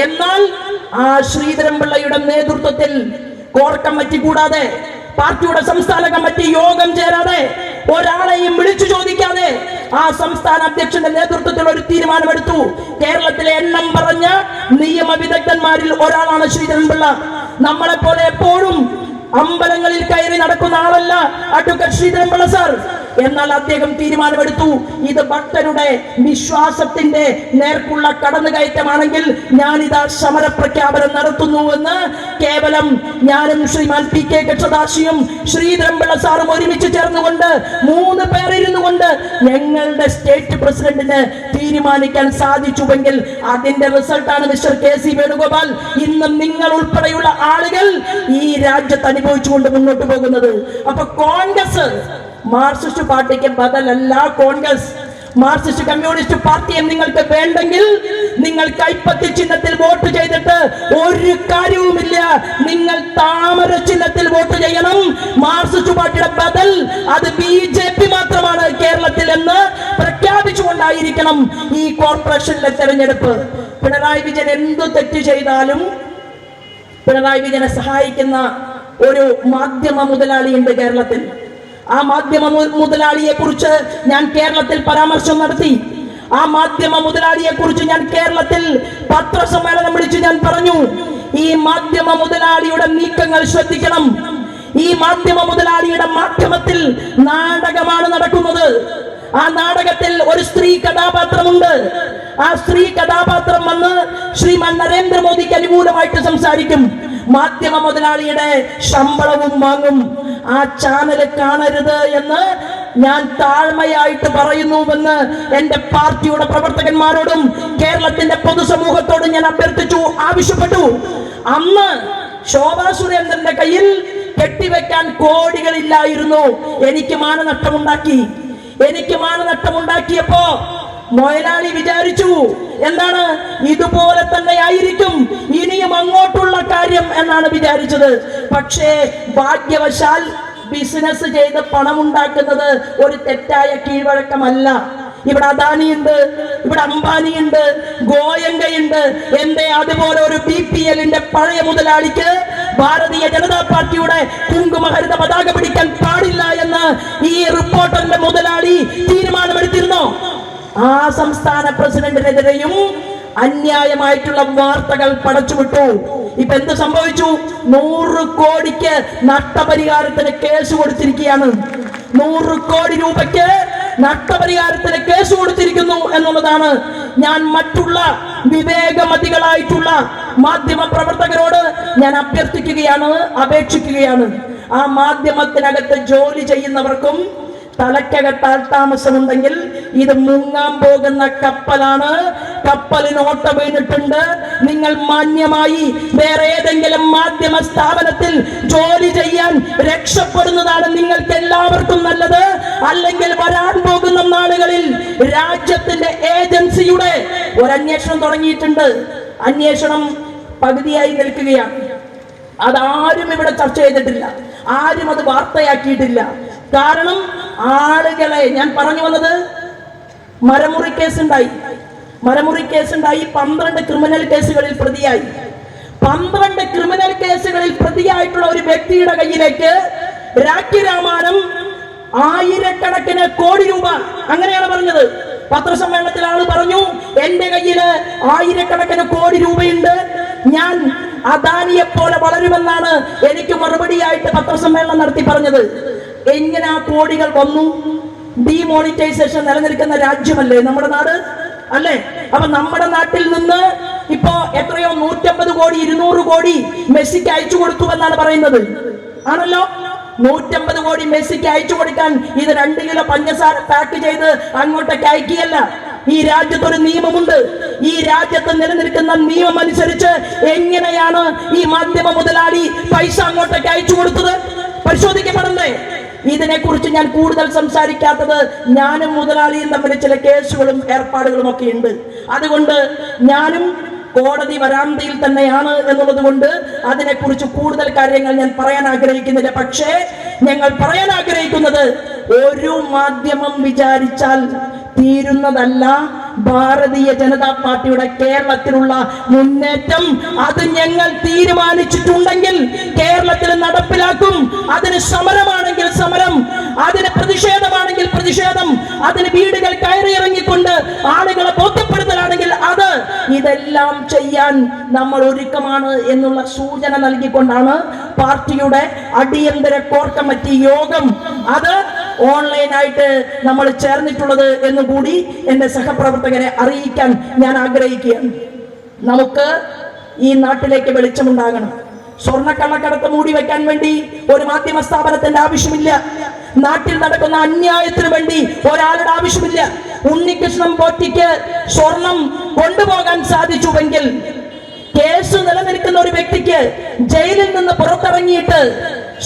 എന്നാൽ ആ ശ്രീധരൻപിള്ളയുടെ നേതൃത്വത്തിൽ കോർ കമ്മിറ്റി കൂടാതെ, പാർട്ടിയുടെ സംസ്ഥാന കമ്മിറ്റി യോഗം ചേരാതെ, ഒരാളെയും വിളിച്ചു ചോദിക്കാതെ ആ സംസ്ഥാന അധ്യക്ഷന്റെ നേതൃത്വത്തിൽ ഒരു തീരുമാനമെടുത്തു. കേരളത്തിലെ എണ്ണം പറഞ്ഞ നിയമ വിദഗ്ധന്മാരിൽ ഒരാളാണ് ശ്രീധരൻപിള്ള. നമ്മളെ പോലെ എപ്പോഴും അമ്പലങ്ങളിൽ കയറി നടക്കുന്ന ആളല്ല അഡ്വക്കേറ്റ് ശ്രീധരൻപിള്ള സാർ. എന്നാൽ അദ്ദേഹം തീരുമാനമെടുത്തു, ഇത് ഭക്തരുടെ വിശ്വാസത്തിന്റെ നേർക്കുള്ള കടന്നുകയറ്റമാണെങ്കിൽ ഞാനിതാ സമരപ്രഖ്യാപനം നടത്തുന്നുവെന്ന് കേവലം ഞാനും ശ്രീമാൻ PK കൃഷ്ണദാസിയും ശ്രീധരൻപിള്ള സാറും ഒരുമിച്ച് ചേർന്നുകൊണ്ട് 3 പേരിരുന്നു കൊണ്ട് ഞങ്ങളുടെ സ്റ്റേറ്റ് പ്രസിഡന്റിന് തീരുമാനിക്കാൻ സാധിച്ചുവെങ്കിൽ അതിന്റെ റിസൾട്ടാണ് മിസ്റ്റർ KC വേണുഗോപാൽ ഇന്നും നിങ്ങൾ ഉൾപ്പെടെയുള്ള ആളുകൾ ഈ രാജ്യത്ത് അനുഭവിച്ചുകൊണ്ട് മുന്നോട്ട് പോകുന്നത്. അപ്പൊ കോൺഗ്രസ് മാർക്സിസ്റ്റ് പാർട്ടിക്ക് ബദലല്ല. കോൺഗ്രസ് മാർക്സിസ്റ്റ് കമ്മ്യൂണിസ്റ്റ് പാർട്ടിയെ നിങ്ങൾക്ക് വേണ്ടെങ്കിൽ നിങ്ങൾ കൈപ്പത്തി ചിഹ്നത്തിൽ വോട്ട് ചെയ്തിട്ട് ഒരു കാര്യവുമില്ല. നിങ്ങൾ താമര ചിഹ്നത്തിൽ വോട്ട് ചെയ്യണം. മാർക്സിസ്റ്റ് പാർട്ടിയുടെ ബദൽ അത് BJP മാത്രമാണ് കേരളത്തിൽ എന്ന് പ്രഖ്യാപിച്ചുകൊണ്ടായിരിക്കണം ഈ കോർപ്പറേഷനിലെ തെരഞ്ഞെടുപ്പ്. പിണറായി വിജയൻ എന്തു തെറ്റ് ചെയ്താലും പിണറായി വിജയനെ സഹായിക്കുന്ന ഒരു മാധ്യമ മുതലാളിയുണ്ട് കേരളത്തിൽ. ആ മാധ്യമ മുതലാളിയെ കുറിച്ച് ഞാൻ കേരളത്തിൽ പരാമർശം നടത്തി. ആ മാധ്യമ മുതലാളിയെ കുറിച്ച് ഞാൻ കേരളത്തിൽ പത്രസമ്മേളനം വിളിച്ച് ഞാൻ പറഞ്ഞു, ഈ മാധ്യമ മുതലാളിയുടെ നീക്കങ്ങൾ ശ്രദ്ധിക്കണം. ഈ മാധ്യമ മുതലാളിയുടെ മാധ്യമത്തിൽ നാടകമാണ് നടക്കുന്നത്. ആ നാടകത്തിൽ ഒരു സ്ത്രീ കഥാപാത്രമുണ്ട്. ആ സ്ത്രീ കഥാപാത്രം വന്ന് ശ്രീമാൻ നരേന്ദ്രമോദിക്ക് അനുകൂലമായിട്ട് സംസാരിക്കും. മാധ്യമ മുതലാളിയുടെ ശമ്പളവും വാങ്ങും. ആ ചാനൽ കാണരുത് എന്ന് ഞാൻ താഴ്മയായിട്ട് പറയുന്നുവെന്ന് എന്റെ പാർട്ടിയുടെ പ്രവർത്തകന്മാരോടും കേരളത്തിന്റെ പൊതുസമൂഹത്തോടും ഞാൻ അഭ്യർത്ഥിച്ചു, ആവശ്യപ്പെട്ടു. അന്ന് ശോഭാ സുരേന്ദ്രന്റെ കയ്യിൽ കെട്ടിവെക്കാൻ കോടികളില്ലായിരുന്നു. എനിക്ക് മാനനഷ്ടമുണ്ടാക്കിയപ്പോ മൊയലാളി വിചാരിച്ചു, എന്താണ്, ഇതുപോലെ തന്നെ ആയിരിക്കും ഇനിയും അങ്ങോട്ടുള്ള കാര്യം എന്നാണ് വിചാരിച്ചത്. പക്ഷേ ഭാഗ്യവശാൽ ബിസിനസ് ചെയ്ത് പണമുണ്ടാക്കുന്നത് ഒരു തെറ്റായ കീഴ്വഴക്കമല്ല. ഇവിടെ അദാനിയുണ്ട്, ഇവിടെ അംബാനിയുണ്ട്, ഗോയങ്കയുണ്ട്. എന്തേ അതുപോലെ ഒരു BPL-ന്റെ പഴയ മുതലാളിക്ക് ഭാരതീയ ജനതാ പാർട്ടിയുടെ കുങ്കുമഹരിത പതാക പിടിക്കാൻ പാടില്ല എന്ന് ഈ റിപ്പോർട്ടറിന്റെ മുതലാളി തീരുമാനമെടുത്തിരുന്നോ? ആ സംസ്ഥാന പ്രസിഡന്റിനെതിരെയും അന്യായമായിട്ടുള്ള വാർത്തകൾ പടച്ചുവിട്ടു. ഇപ്പൊ എന്ത് സംഭവിച്ചു? 100 കോടിക്ക് നഷ്ടപരിഹാരത്തിന് കേസ് കൊടുത്തിരിക്കുകയാണ്. 100 കോടി രൂപയ്ക്ക് നഷ്ടപരിഹാരത്തിന് കേസ് കൊടുത്തിരിക്കുന്നു എന്നുള്ളതാണ്. ഞാൻ മറ്റുള്ള വിവേകമതികളായിട്ടുള്ള മാധ്യമ പ്രവർത്തകരോട് ഞാൻ അപേക്ഷിക്കുകയാണ്. ആ മാധ്യമത്തിനകത്ത് ജോലി ചെയ്യുന്നവർക്കും തലക്കകത്താൽ താമസമുണ്ടെങ്കിൽ ഇത് മുങ്ങാൻ പോകുന്ന കപ്പലാണ്. കപ്പലിന് ഓട്ട വീണിട്ടുണ്ട്. നിങ്ങൾ മാന്യമായി വേറെ ഏതെങ്കിലും മാധ്യമ സ്ഥാപനത്തിൽ ജോലി ചെയ്യാൻ രക്ഷപ്പെടുന്നതാണ് നിങ്ങൾക്ക് എല്ലാവർക്കും നല്ലത്. അല്ലെങ്കിൽ വരാൻ പോകുന്ന നാളുകളിൽ രാജ്യത്തിന്റെ ഏജൻസിയുടെ ഒരു അന്വേഷണം തുടങ്ങിയിട്ടുണ്ട്. അന്വേഷണം പകുതിയായി നിൽക്കുകയാണ്. അതാരും ഇവിടെ ചർച്ച ചെയ്തിട്ടില്ല, ആരും അത് വാർത്തയാക്കിയിട്ടില്ല. കാരണം ആളുകളെ ഞാൻ പറഞ്ഞു വന്നത്, മരമുറി കേസുണ്ടായി. 12 ക്രിമിനൽ കേസുകളിൽ പ്രതിയായി. 12 ക്രിമിനൽ കേസുകളിൽ പ്രതിയായിട്ടുള്ള ഒരു വ്യക്തിയുടെ കയ്യിലേക്ക് രാഖി രാമാനം ആയിരക്കണക്കിന് കോടി രൂപ, അങ്ങനെയാണ് പറഞ്ഞത്. പത്രസമ്മേളനത്തിൽ ആള് പറഞ്ഞു, എന്റെ കയ്യില് ആയിരക്കണക്കിന് കോടി രൂപയുണ്ട്, ഞാൻ അദാനിയെ പോലെ വളരുമെന്നാണ് എനിക്ക് മറുപടിയായിട്ട് പത്രസമ്മേളനം നടത്തി പറഞ്ഞത്. എങ്ങനെ ആ കോടികൾ വന്നു? ഡിമോണിറ്റൈസേഷൻ നിലനിൽക്കുന്ന രാജ്യമല്ലേ നമ്മുടെ നാട്, അല്ലേ? അപ്പൊ നമ്മുടെ നാട്ടിൽ നിന്ന് ഇപ്പോ എത്രയോ 150 കോടി 200 കോടി മെസ്സിക്ക് അയച്ചു കൊടുത്തു എന്നാണ് പറയുന്നത്, ആണല്ലോ. 150 കോടി മെസ്സിക്ക് അയച്ചു കൊടുക്കാൻ ഇത് 2 കിലോ പഞ്ചസാര പാക്ക് ചെയ്ത് അങ്ങോട്ടേക്ക് അയക്കുകയല്ല. ഈ രാജ്യത്തൊരു നിയമമുണ്ട്. ഈ രാജ്യത്ത് നിലനിൽക്കുന്ന നിയമം അനുസരിച്ച് എങ്ങനെയാണ് ഈ മാധ്യമ മുതലാളി പൈസ അങ്ങോട്ടേക്ക് അയച്ചു കൊടുത്തത്? പരിശോധിക്കപ്പെടണ്ടേ? ഇതിനെക്കുറിച്ച് ഞാൻ കൂടുതൽ സംസാരിക്കാത്തത്, ഞാനും മുതലാളിയും തമ്മിൽ ചില കേസുകളും ഏർപ്പാടുകളും ഒക്കെ ഉണ്ട്. അതുകൊണ്ട് ഞാനും കോടതി വരാന്തയിൽ തന്നെയാണ് എന്നുള്ളത് കൊണ്ട് അതിനെക്കുറിച്ച് കൂടുതൽ കാര്യങ്ങൾ ഞാൻ പറയാൻ ആഗ്രഹിക്കുന്നില്ല. പക്ഷേ ഞങ്ങൾ പറയാൻ ആഗ്രഹിക്കുന്നത്, ഒരു മാധ്യമം വിചാരിച്ചാൽ തീരുന്നതല്ല ഭാരതീയ ജനതാ പാർട്ടിയുടെ കേരളത്തിലുള്ള മുന്നേറ്റം. അത് ഞങ്ങൾ തീരുമാനിച്ചിട്ടുണ്ടെങ്കിൽ കേരളത്തിൽ നടപ്പിലാക്കും. അതിന് സമരമാണെങ്കിൽ സമരം, അതിന് പ്രതിഷേധമാണെങ്കിൽ പ്രതിഷേധം, അതിന് വീടുകൾ കയറിയിറങ്ങിക്കൊണ്ട് ആളുകളെ ബോധ്യപ്പെടുത്തലാണെങ്കിൽ അത്, ഇതെല്ലാം ചെയ്യാൻ നമ്മൾ ഒരുക്കമാണ് എന്നുള്ള സൂചന നൽകിക്കൊണ്ടാണ് പാർട്ടിയുടെ അടിയന്തര കോർ കമ്മിറ്റി യോഗം അത് ഓൺലൈനായിട്ട് നമ്മൾ ചേർന്നിട്ടുള്ളത് എന്നുകൂടി എന്റെ സഹപ്രവർത്തകരെ അറിയിക്കാൻ ഞാൻ ആഗ്രഹിക്കുകയാണ്. നമുക്ക് ഈ നാട്ടിലേക്ക് വെളിച്ചമുണ്ടാകണം. സ്വർണ്ണക്കള്ളക്കടത്ത് മൂടി വെക്കാൻ വേണ്ടി ഒരു മാധ്യമ സ്ഥാപനത്തിന്റെ ആവശ്യമില്ല. നാട്ടിൽ നടക്കുന്ന അന്യായത്തിന് വേണ്ടി ഒരാളുടെ ആവശ്യമില്ല. ഉണ്ണികൃഷ്ണൻ പോറ്റിക്ക് സ്വർണം കൊണ്ടുപോകാൻ സാധിച്ചുവെങ്കിൽ, കേസ് നിലനിൽക്കുന്ന ഒരു വ്യക്തിക്ക് ജയിലിൽ നിന്ന് പുറത്തിറങ്ങിയിട്ട്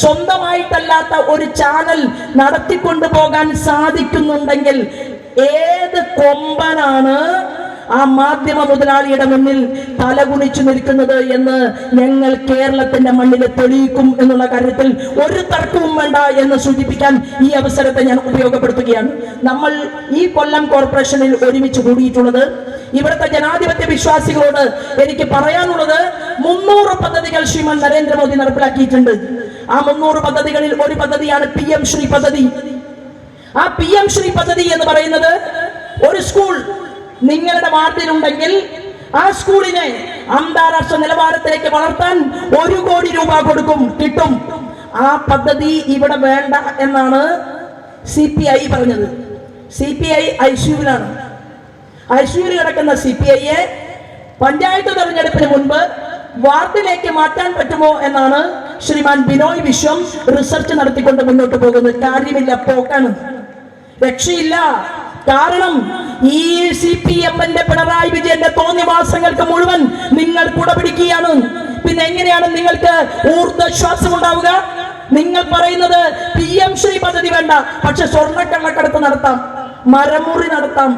സ്വന്തമായിട്ടല്ലാത്ത ഒരു ചാനൽ നടത്തിക്കൊണ്ടു പോകാൻ സാധിക്കുന്നുണ്ടെങ്കിൽ ഏത് കൊമ്പനാണ് ആ മാധ്യമ മുതലാളിയുടെ മുന്നിൽ തലകുനിച്ചു നിൽക്കുന്നത് എന്ന് ഞങ്ങൾ കേരളത്തിന്റെ മണ്ണിൽ തെളിയിക്കും എന്നുള്ള കാര്യത്തിൽ ഒരു തർക്കവും വേണ്ട എന്ന് സൂചിപ്പിക്കാൻ ഈ അവസരത്തെ ഞാൻ ഉപയോഗപ്പെടുത്തുകയാണ്. നമ്മൾ ഈ കൊല്ലം കോർപ്പറേഷനിൽ ഒരുമിച്ച് കൂടിയിട്ടുള്ളത് ഇവിടുത്തെ ജനാധിപത്യ വിശ്വാസികളോട് എനിക്ക് പറയാനുള്ളത് 300 പദ്ധതികൾ ശ്രീമാൻ നരേന്ദ്രമോദി നടപ്പിലാക്കിയിട്ടുണ്ട്. ആ 300 പദ്ധതികളിൽ ഒരു പദ്ധതിയാണ് PM ശ്രീ പദ്ധതി. ആ PM ശ്രീ പദ്ധതി എന്ന് പറയുന്നത് ഒരു സ്കൂൾ നിങ്ങളുടെ വാർഡിലുണ്ടെങ്കിൽ ആ സ്കൂളിനെ അന്താരാഷ്ട്ര നിലവാരത്തിലേക്ക് വളർത്താൻ 1 കോടി രൂപ കിട്ടും. ആ പദ്ധതി ഇവിടെ വേണ്ട എന്നാണ് CPI പറഞ്ഞത്. CPI ഐസിയുവിലാണ്. ഐസിയുവിൽ കിടക്കുന്ന CPIയെ പഞ്ചായത്ത് തെരഞ്ഞെടുപ്പിന് മുൻപ് വാർഡിലേക്ക് മാറ്റാൻ പറ്റുമോ എന്നാണ് ശ്രീമാൻ ബിനോയ് വിശ്വം റിസർച്ച് നടത്തിക്കൊണ്ട് മുന്നോട്ട് പോകുന്നത്. കാര്യമില്ല, പോക്കാണ്, രക്ഷയില്ല. കാരണം ഈ CPM-ന്റെ പിണറായി വിജയന്റെ തോന്നിവാസങ്ങൾക്ക് മുഴുവൻ നിങ്ങൾ കുടപിടിക്കുകയാണ്. പിന്നെ എങ്ങനെയാണ് നിങ്ങൾക്ക് ഊർജ്ജശ്വാസം ഉണ്ടാവുക? നിങ്ങൾ പറയുന്നത് PM ശ്രീ പദ്ധതി വേണ്ട, പക്ഷെ സ്വർണ്ണക്കള്ളക്കടത്ത് നടത്താം, മരമുറി നടത്താം,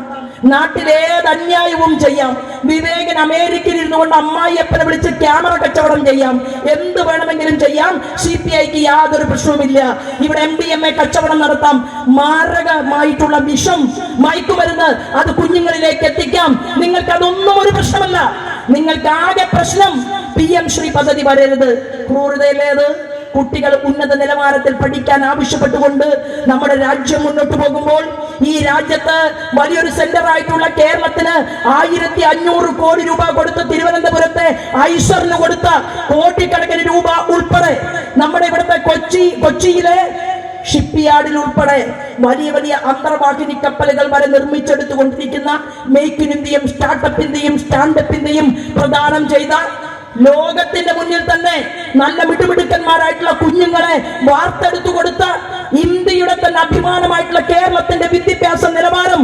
നാട്ടിലേത് അന്യായവും ചെയ്യാം, വിവേകൻ അമേരിക്കയിൽ ഇരുന്നുകൊണ്ട് അമ്മായിയപ്പനെ വിളിച്ച് ക്യാമറ കച്ചവടം ചെയ്യാം, എന്ത് വേണമെങ്കിലും ചെയ്യാം. CPIക്ക് യാതൊരു പ്രശ്നവുമില്ല. ഇവിടെ MDMA കച്ചവടം നടത്താം, മാരകമായിട്ടുള്ള വിഷം, മയക്കുമരുന്ന് അത് കുഞ്ഞുങ്ങളിലേക്ക് എത്തിക്കാം. നിങ്ങൾക്ക് അതൊന്നും ഒരു പ്രശ്നമല്ല. നിങ്ങൾക്ക് ആകെ പ്രശ്നം PM ശ്രീ പദ്ധതി വരരുത്. ക്രൂരതയിലേത്? കുട്ടികൾ ഉന്നത നിലവാരത്തിൽ പഠിക്കാൻ ആവശ്യപ്പെട്ടുകൊണ്ട് നമ്മുടെ രാജ്യം മുന്നോട്ട് പോകുമ്പോൾ ഈ രാജ്യത്ത് വലിയൊരു സെന്റർ ആയിട്ടുള്ള കേരളത്തിന് 1500 കോടി രൂപ കൊടുത്ത് തിരുവനന്തപുരത്തെ ഐശ്വറിന് കൊടുത്ത കോടിക്കണക്കിന് രൂപ ഉൾപ്പെടെ നമ്മുടെ ഇവിടുത്തെ കൊച്ചിയിലെ ഷിപ്പ്യാർഡിൽ ഉൾപ്പെടെ വലിയ വലിയ അന്തർവാഹിനി കപ്പലുകൾ വരെ നിർമ്മിച്ചെടുത്തുകൊണ്ടിരിക്കുന്ന മേക്ക് ഇൻ ഇന്ത്യയും സ്റ്റാർട്ടപ്പിന്റെയും സ്റ്റാൻഡപ്പിന്റെയും പ്രദാനം ചെയ്ത ലോകത്തിന്റെ മുന്നിൽ തന്നെ നല്ല മിടുമിടുക്കന്മാരായിട്ടുള്ള കുഞ്ഞുങ്ങളെ വാർത്തെടുത്തു കൊടുത്ത ഇന്ത്യയുടെ തന്നെ അഭിമാനമായിട്ടുള്ള കേരളത്തിന്റെ വിദ്യാഭ്യാസ നിലവാരം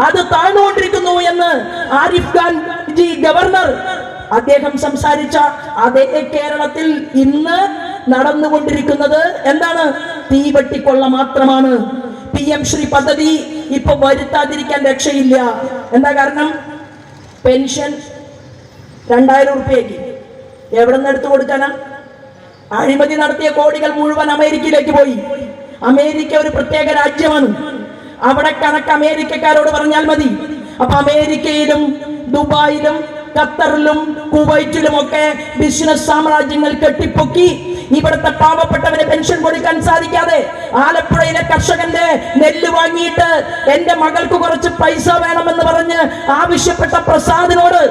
അത് താഴ്ന്നുകൊണ്ടിരിക്കുന്നു എന്ന് ആരിഫ് ഖാൻ ജി ഗവർണർ അദ്ദേഹം സംസാരിച്ച അതേ കേരളത്തിൽ ഇന്ന് നടന്നുകൊണ്ടിരിക്കുന്നത് എന്താണ്? തീവെട്ടിക്കൊള്ള മാത്രമാണ്. PM ശ്രീ പദ്ധതി ഇപ്പൊ വരുത്താതിരിക്കാൻ രക്ഷയില്ല. എന്താ കാരണം? പെൻഷൻ 2000 രൂപയ്ക്ക് എവിടെ നിന്ന് എടുത്തു കൊടുക്കാനാ? അഴിമതി നടത്തിയ കോടികൾ മുഴുവൻ അമേരിക്കയിലേക്ക് പോയി. അമേരിക്ക ഒരു പ്രത്യേക രാജ്യമാണ്. അവിടെ കണക്ക് അമേരിക്കക്കാരോട് പറഞ്ഞാൽ മതി. അപ്പൊ അമേരിക്കയിലും ദുബായിലും ഖത്തറിലും കുവൈറ്റിലും ഒക്കെ ബിസിനസ് സാമ്രാജ്യങ്ങൾ കെട്ടിപ്പൊക്കി ഇവിടുത്തെ പാവപ്പെട്ടവന് പെൻഷൻ കൊടുക്കാൻ സാധിക്കാതെ ആലപ്പുഴയിലെ കർഷകന്റെ നെല്ല് വാങ്ങിയിട്ട് എന്റെ മകൾക്ക് കുറച്ച് പൈസ വേണമെന്ന് പറഞ്ഞ് ആവശ്യപ്പെട്ട പ്രസാദിനോട്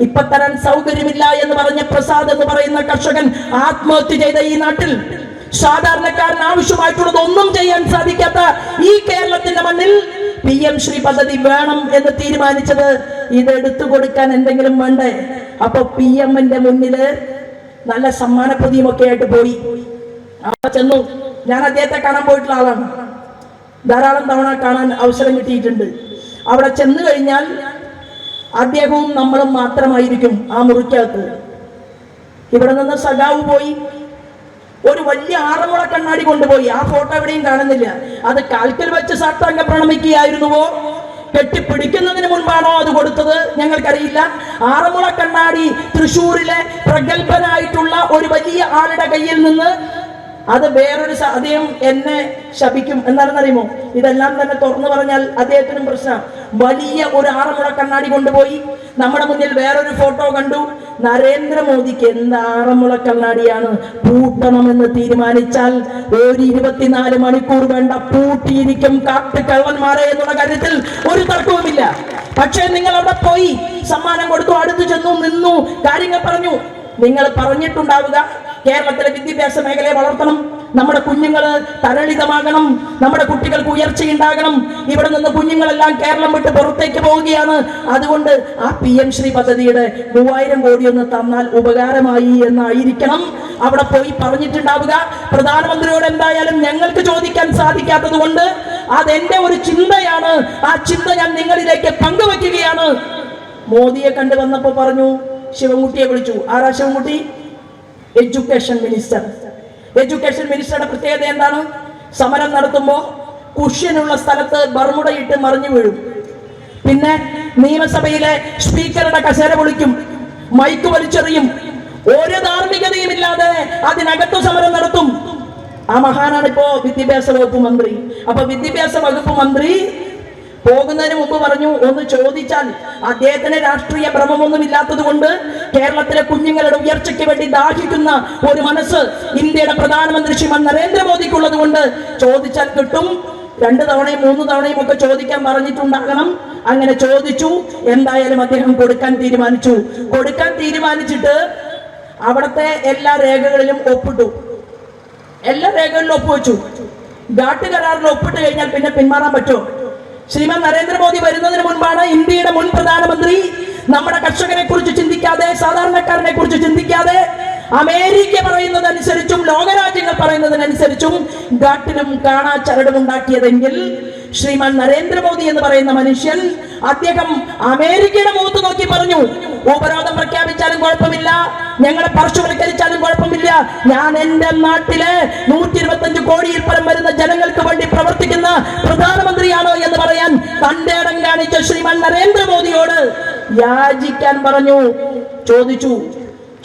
ഇപ്പൊ തരാൻ സൗകര്യമില്ല എന്ന് പറഞ്ഞ പ്രസാദ് എന്ന് പറയുന്ന കർഷകൻ ആത്മഹത്യ ചെയ്ത ഈ നാട്ടിൽ സാധാരണക്കാരന് ആവശ്യമായിട്ടുള്ളത് ഒന്നും ചെയ്യാൻ സാധിക്കാത്ത ഈ കേരളത്തിന്റെ മണ്ണിൽ PM ശ്രീ പദ്ധതി വേണം എന്ന് തീരുമാനിച്ചത് ഇത് എടുത്തു കൊടുക്കാൻ എന്തെങ്കിലും വേണ്ടേ? അപ്പൊ PM-ന്റെ മുന്നില് നല്ല സമ്മാന പൊതിയുമൊക്കെ ആയിട്ട് പോയി. അവിടെ ചെന്നു. ഞാൻ അദ്ദേഹത്തെ കാണാൻ പോയിട്ടുള്ള ആളാണ്. ധാരാളം തവണ കാണാൻ അവസരം കിട്ടിയിട്ടുണ്ട്. അവിടെ ചെന്നു കഴിഞ്ഞാൽ അദ്ദേഹവും നമ്മളും മാത്രമായിരിക്കും ആ മുറിക്കകത്ത്. ഇവിടെ നിന്ന് സഖാവ് പോയി ഒരു വലിയ 6 മുള കണ്ണാടി കൊണ്ടുപോയി. ആ ഫോട്ടോ എവിടെയും കാണുന്നില്ല. അത് കാൽക്കൽ വെച്ച് സാഷ്ടാംഗ പ്രണമിക്കുകയായിരുന്നുവോ കെട്ടിപ്പിടിക്കുന്നതിന് മുൻപാണോ അത് കൊടുത്തത് ഞങ്ങൾക്കറിയില്ല. 6 മുള കണ്ണാടി തൃശ്ശൂരിലെ പ്രഗത്ഭനായിട്ടുള്ള ഒരു വലിയ ആളുടെ കയ്യിൽ നിന്ന് അത് വേറൊരു അദ്ദേഹം എന്നെ ശപിക്കും. എന്താണെന്നറിയുമോ? ഇതെല്ലാം തന്നെ തുറന്നു പറഞ്ഞാൽ അദ്ദേഹത്തിനും പ്രശ്നം. വലിയ ഒരു 6 മുള കണ്ണാടി കൊണ്ടുപോയി നമ്മുടെ മുന്നിൽ വേറൊരു ഫോട്ടോ കണ്ടു. നരേന്ദ്രമോദിക്ക് എന്ത് 6 മുള കണ്ണാടിയാണ്? പൂട്ടണമെന്ന് തീരുമാനിച്ചാൽ ഒരു 24 മണിക്കൂർ വേണ്ട, പൂട്ടിയിരിക്കും കാട്ടുകള്ളന്മാരെ എന്നുള്ള കാര്യത്തിൽ ഒരു തർക്കവുമില്ല. പക്ഷേ നിങ്ങൾ അവിടെ പോയി സമ്മാനം കൊടുത്തു, അടുത്തു ചെന്നു, നിന്നു, കാര്യങ്ങൾ പറഞ്ഞു. നിങ്ങൾ പറഞ്ഞിട്ടുണ്ടാവുക കേരളത്തിലെ വിദ്യാഭ്യാസ മേഖലയെ വളർത്തണം, നമ്മുടെ കുഞ്ഞുങ്ങൾ തരളിതമാകണം, നമ്മുടെ കുട്ടികൾക്ക് ഉയർച്ചയുണ്ടാകണം. ഇവിടെ നിന്ന് കുഞ്ഞുങ്ങളെല്ലാം കേരളം വിട്ട് പുറത്തേക്ക് പോവുകയാണ്. അതുകൊണ്ട് ആ PM ശ്രീ പദ്ധതിയുടെ 3000 കോടി ഒന്ന് തന്നാൽ ഉപകാരമായി എന്നായിരിക്കണം അവിടെ പോയി പറഞ്ഞിട്ടുണ്ടാവുക. പ്രധാനമന്ത്രിയോട് എന്തായാലും ഞങ്ങൾക്ക് ചോദിക്കാൻ സാധിക്കാത്തത് കൊണ്ട് അതെന്റെ ഒരു ചിന്തയാണ്. ആ ചിന്ത ഞാൻ നിങ്ങളിലേക്ക് പങ്കുവെക്കുകയാണ്. മോദിയെ കണ്ടുവന്നപ്പോ പറഞ്ഞു, ശിവൻകുട്ടിയെ വിളിച്ചു. ആരാ ശിവൻകുട്ടി? Education minister. എഡ്യൂക്കേഷൻ മിനിസ്റ്ററുടെ പ്രത്യേകത എന്താണ്? സമരം നടത്തുമ്പോൾ കുഷ്യനുള്ള സ്ഥലത്ത് ബർമുടയിട്ട് മറിഞ്ഞു വീഴും. പിന്നെ നിയമസഭയിലെ സ്പീക്കറുടെ കസേര പൊളിക്കും, മൈക്ക് വലിച്ചെറിയും. ഒരു ധാർമ്മികതയും ഇല്ലാതെ അതിനകത്തു സമരം നടത്തും. ആ മഹാനാണ് ഇപ്പോ വിദ്യാഭ്യാസ വകുപ്പ് മന്ത്രി. അപ്പൊ വിദ്യാഭ്യാസ വകുപ്പ് മന്ത്രി പോകുന്നതിന് മുമ്പ് പറഞ്ഞു, ഒന്ന് ചോദിച്ചാൽ അദ്ദേഹത്തിന് രാഷ്ട്രീയ ഭ്രമമൊന്നും ഇല്ലാത്തത് കൊണ്ട് കേരളത്തിലെ കുഞ്ഞുങ്ങളുടെ ഉയർച്ചയ്ക്ക് വേണ്ടി ദാഹിക്കുന്ന ഒരു മനസ്സ് ഇന്ത്യയുടെ പ്രധാനമന്ത്രി ശ്രീമാൻ നരേന്ദ്രമോദിക്കുള്ളത് കൊണ്ട് ചോദിച്ചാൽ കിട്ടും. 2 തവണയും 3 തവണയും ഒക്കെ ചോദിക്കാൻ പറഞ്ഞിട്ടുണ്ടാകണം. അങ്ങനെ ചോദിച്ചു. എന്തായാലും അദ്ദേഹം കൊടുക്കാൻ തീരുമാനിച്ചിട്ട് അവിടുത്തെ എല്ലാ രേഖകളിലും ഒപ്പിട്ടു. എല്ലാ രേഖകളിലും ഒപ്പുവെച്ചു. ഘാട്ട് കരാറിൽ ഒപ്പിട്ട് കഴിഞ്ഞാൽ പിന്നെ പിന്മാറാൻ പറ്റുമോ? ശ്രീമാൻ നരേന്ദ്രമോദി വരുന്നതിന് മുൻപാണ് ഇന്ത്യയുടെ മുൻ പ്രധാനമന്ത്രി നമ്മുടെ കർഷകരെ കുറിച്ച് ചിന്തിക്കാതെ, സാധാരണക്കാരനെ കുറിച്ച് ചിന്തിക്കാതെ, അമേരിക്ക പറയുന്നതനുസരിച്ചും ലോകരാജ്യങ്ങൾ പറയുന്നതിനനുസരിച്ചും ഘാട്ടിലും കാണാ ചരടും ഉണ്ടാക്കിയതെങ്കിൽ ശ്രീമാൻ നരേന്ദ്രമോദി എന്ന് പറയുന്ന മനുഷ്യൻ അദ്ദേഹം അമേരിക്കയുടെ മുഖത്ത് നോക്കി പറഞ്ഞു, ഉപരോധം പ്രഖ്യാപിച്ചാലും കുഴപ്പമില്ല, ഞങ്ങളെ പാർശ്വവൽക്കരിച്ചാലും കുഴപ്പമില്ല, ഞാൻ എന്റെ നാട്ടിലെ 125 കോടിയിൽ പരം വരുന്ന ജനങ്ങൾക്ക് വേണ്ടി പ്രവർത്തിക്കുന്ന പ്രധാനമന്ത്രിയാണ് എന്ന് പറയാൻ തന്റെ ഇടം കാണിച്ച ശ്രീമാൻ നരേന്ദ്രമോദിയോട് യാചിക്കാൻ പറഞ്ഞു.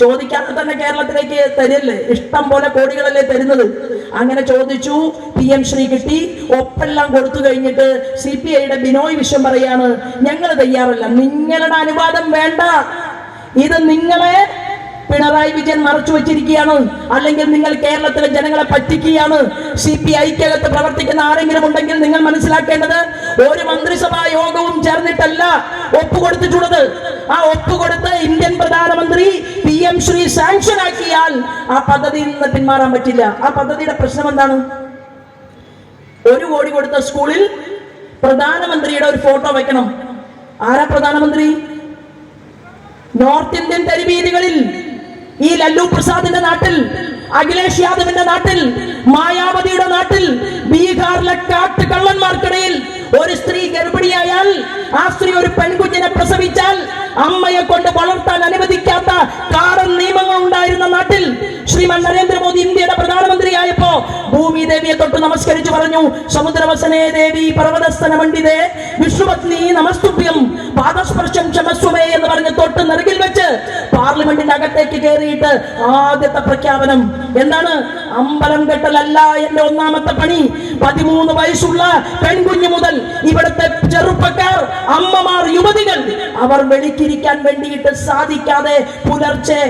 ചോദിക്കാതെ തന്നെ കേരളത്തിലേക്ക് തരില്ലേ? ഇഷ്ടം പോലെ കോടികളല്ലേ തരുന്നത്. അങ്ങനെ ചോദിച്ചു, PM ശ്രീ കിട്ടി. ഒപ്പെല്ലാം കൊടുത്തു കഴിഞ്ഞിട്ട് CPIയുടെ ബിനോയ് വിശ്വം പറയാണ്, ഞങ്ങൾ തയ്യാറല്ല, നിങ്ങളുടെ അനുവാദം വേണ്ട, ഇത് നിങ്ങളെ പിണറായി വിജയൻ മറച്ചു വെച്ചിരിക്കുകയാണ്, അല്ലെങ്കിൽ നിങ്ങൾ കേരളത്തിലെ ജനങ്ങളെ പറ്റിക്കുകയാണ്. CPIക്കകത്ത് പ്രവർത്തിക്കുന്ന ആരെങ്കിലും ഉണ്ടെങ്കിൽ നിങ്ങൾ മനസ്സിലാക്കേണ്ടത്, ഒരു മന്ത്രിസഭാ യോഗവും ചേർന്നിട്ടല്ല ഒപ്പുകൊടുത്തിട്ടുള്ളത്. ആ ഒപ്പുകൊടുത്ത് ഇന്ത്യൻ പ്രധാനമന്ത്രി PM ശ്രീ സാങ്ഷൻ ആക്കിയാൽ ആ പദ്ധതിയിൽ നിന്ന് പിന്മാറാൻ പറ്റില്ല. ആ പദ്ധതിയുടെ പ്രശ്നം എന്താണ്? 1 കോടി കൊടുത്ത സ്കൂളിൽ പ്രധാനമന്ത്രിയുടെ ഒരു ഫോട്ടോ വെക്കണം. ആരാ പ്രധാനമന്ത്രി? നോർത്ത് ഇന്ത്യൻ തെരുവീതികളിൽ, ഈ ലല്ലു പ്രസാദിന്റെ നാട്ടിൽ, അഖിലേഷ് യാദവിന്റെ നാട്ടിൽ, മായാവതിയുടെ നാട്ടിൽ, ബീഹാറിലെ കാട്ട് കള്ളന്മാർക്കിടയിൽ ഒരു സ്ത്രീ ഗർഭിണിയായാൽ, ആ സ്ത്രീ ഒരു പെൺകുഞ്ഞിനെ പ്രസവിച്ചാൽ അമ്മയെ കൊണ്ട് വളർത്താൻ അനുവദിക്കാത്ത കാടൻ നിയമങ്ങൾ ഉണ്ടായിരുന്ന നാട്ടിൽ ശ്രീമാൻ നരേന്ദ്രമോദി ഇന്ത്യയുടെ പ്രധാനമന്ത്രിയായപ്പോ ഭൂമി ദേവിയെ തൊട്ട് നമസ്കരിച്ചു പറഞ്ഞു, സമുദ്രവസനേ ദേവി പർവതസ്ഥന മണ്ഡിതേ വിഷ്ണുപത്നി നമസ്തുഭ്യം പാദസ്പർശം ക്ഷമസ്വമേ എന്ന് പറഞ്ഞ് തൊട്ട് നെറുകിൽ വെച്ച് പാർലമെന്റിന്റെ അകത്തേക്ക് കയറിയിട്ട് ആദ്യത്തെ പ്രഖ്യാപനം എന്താണ്? അമ്പലം കെട്ടലല്ല എന്റെ ഒന്നാമത്തെ പണി. 13 വയസ്സുള്ള പെൺകുഞ്ഞു മുതൽ ഇവിടുത്തെ ചെറുപ്പക്കാർ, അമ്മമാർ, യുവതികൾ, അവർ വെളിക്കിരിക്കാൻ വേണ്ടിയിട്ട് സാധിക്കാതെ പുലർച്ചെ